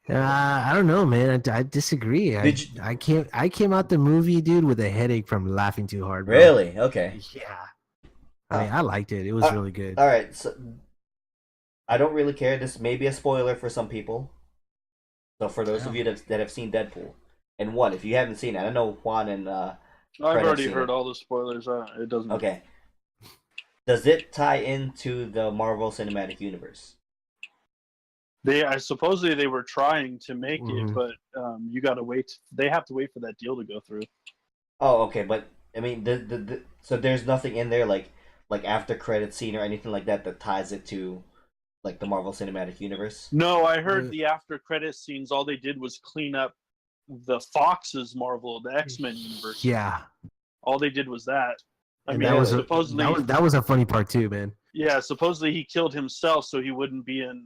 I don't know, man. I disagree. I came out the movie, dude, with a headache from laughing too hard. Bro. Really? Okay. Yeah. I mean, I liked it. It was really good. All right. So I don't really care. This may be a spoiler for some people. So for those of you that have seen Deadpool, and Juan, if you haven't seen it, I know Juan and I've already heard all the spoilers. It doesn't. Okay. Does it tie into the Marvel Cinematic Universe? Supposedly they were trying to make it, but you gotta wait. They have to wait for that deal to go through. Oh, okay, but I mean, so there's nothing in there like after credit scene or anything like that ties it to like the Marvel Cinematic Universe? No, I heard the after credit scenes. All they did was clean up the Fox's Marvel, the X-Men universe. Yeah. All they did was that. I mean, that was a funny part too, man. Yeah, supposedly he killed himself so he wouldn't be in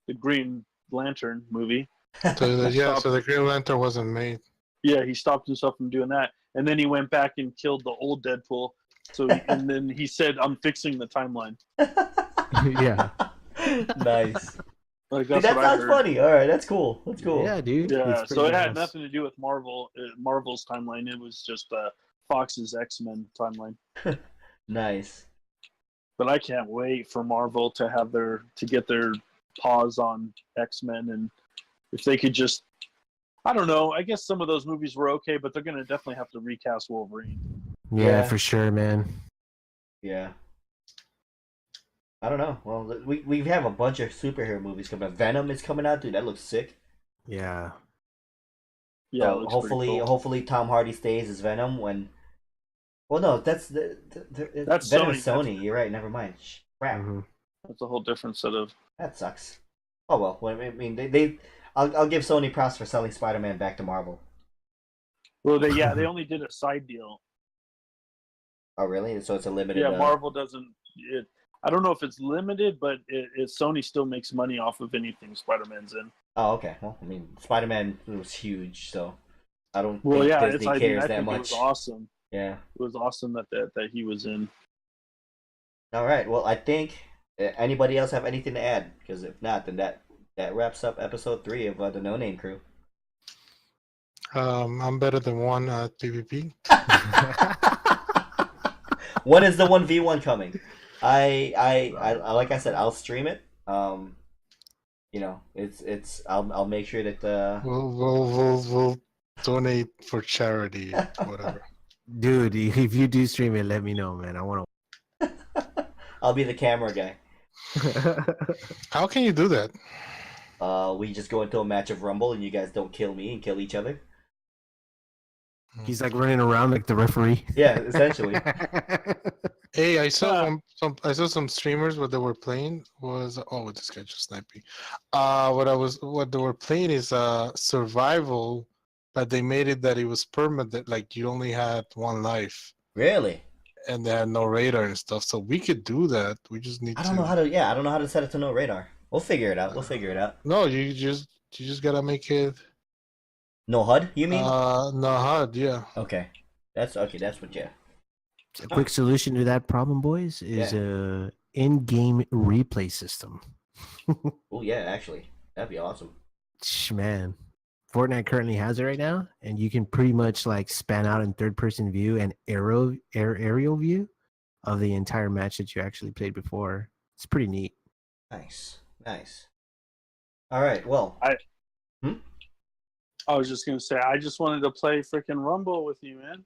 the Green Lantern movie. So the Green Lantern wasn't made. Yeah, he stopped himself from doing that, and then he went back and killed the old Deadpool. So and then he said, "I'm fixing the timeline." Yeah. Nice. Like, that sounds funny. All right, that's cool. That's cool. Yeah, dude. Yeah, so it had nothing to do with Marvel's timeline. It was just Fox's X-Men timeline. Nice. But I can't wait for Marvel to get their paws on X-Men, and if they could just, I don't know. I guess some of those movies were okay, but they're gonna definitely have to recast Wolverine. Yeah, for sure, man. Yeah. I don't know. Well, we have a bunch of superhero movies coming out. Venom is coming out, dude. That looks sick. Yeah. Yeah. Hopefully Tom Hardy stays as Venom when. Well, no, that's that's Venom's Sony. You're right. Never mind. Crap. Mm-hmm. That's a whole different set of. That sucks. Oh well. I mean, I'll give Sony props for selling Spider-Man back to Marvel. Well, they only did a side deal. Oh really? So it's a limited. Yeah, Marvel doesn't. I don't know if it's limited, but Sony still makes money off of anything Spider-Man's in. Oh, okay. Well, I mean, Spider-Man was huge, so I don't think Disney cares that much. It was awesome. Yeah. It was awesome that he was in. All right. Well, I think anybody else have anything to add? Because if not, then that wraps up episode 3 of the No Name Crew. I'm better than one at PvP. When is the 1v1 coming? I like I said, I'll stream it. It's I'll make sure that we'll donate for charity, whatever. Dude, if you do stream it, let me know, man. I want to. I'll be the camera guy. How can you do that? We just go into a match of Rumble, and you guys don't kill me and kill each other. He's like running around like the referee. Yeah, essentially. Hey, I saw Ah. some streamers what they were playing was this guy just sniping. What they were playing is survival, but they made it that it was permanent, like you only had one life Really? and they had no radar and stuff. So we could do that. We just need I don't know how to. Yeah, I don't know how to set it to no radar. We'll figure it out. We'll figure it out. No, you just gotta make it No HUD? You mean? no HUD, yeah. Okay. That's okay. That's what. Yeah. A quick solution to that problem, boys, is a in-game replay system. Oh yeah, actually, that'd be awesome. Man, Fortnite currently has it right now, and you can pretty much like span out in third-person view and aerial view of the entire match that you actually played before. It's pretty neat. Nice, nice. All right. Well, I was just gonna say, I just wanted to play freaking Rumble with you, man.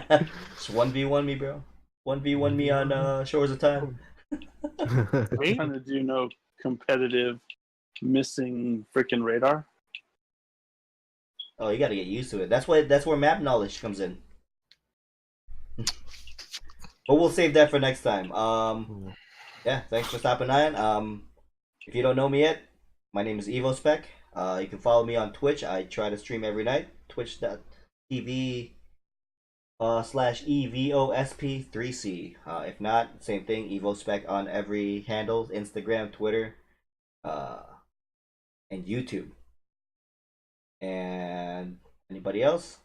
it's 1v1 me, bro. 1v1 me on Shores of Time. Me? Trying to do no competitive missing freaking radar. Oh, you gotta get used to it. That's where map knowledge comes in. But we'll save that for next time. Yeah, thanks for stopping on. If you don't know me yet, my name is EvoSpec. You can follow me on Twitch. I try to stream every night. Twitch.tv /EVOSP3C. If not, same thing. EvoSpec on every handle: Instagram, Twitter, and YouTube. And anybody else?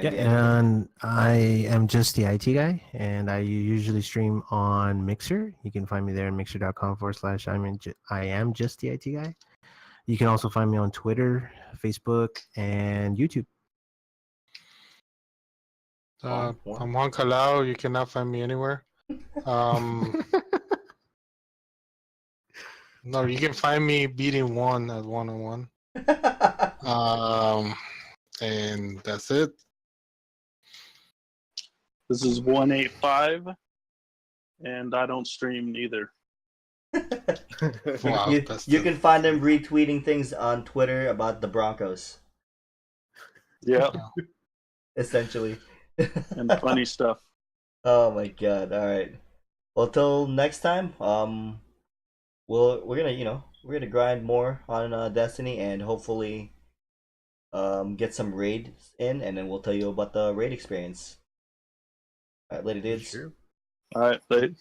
Yeah, and I am just the IT guy, and I usually stream on Mixer. You can find me there at mixer.com/I am just the IT guy. You can also find me on Twitter, Facebook, and YouTube. I'm Juan Calao. You cannot find me anywhere. No, you can find me beating one at 1-on-1. And that's it. This is 185, and I don't stream neither. Wow, you can find them retweeting things on Twitter about the Broncos. Yeah, Essentially. and funny stuff. Oh my god! All right. Well, till next time. We're gonna grind more on Destiny and hopefully get some raids in, and then we'll tell you about the raid experience. All right, later, dudes. Sure. All right, later.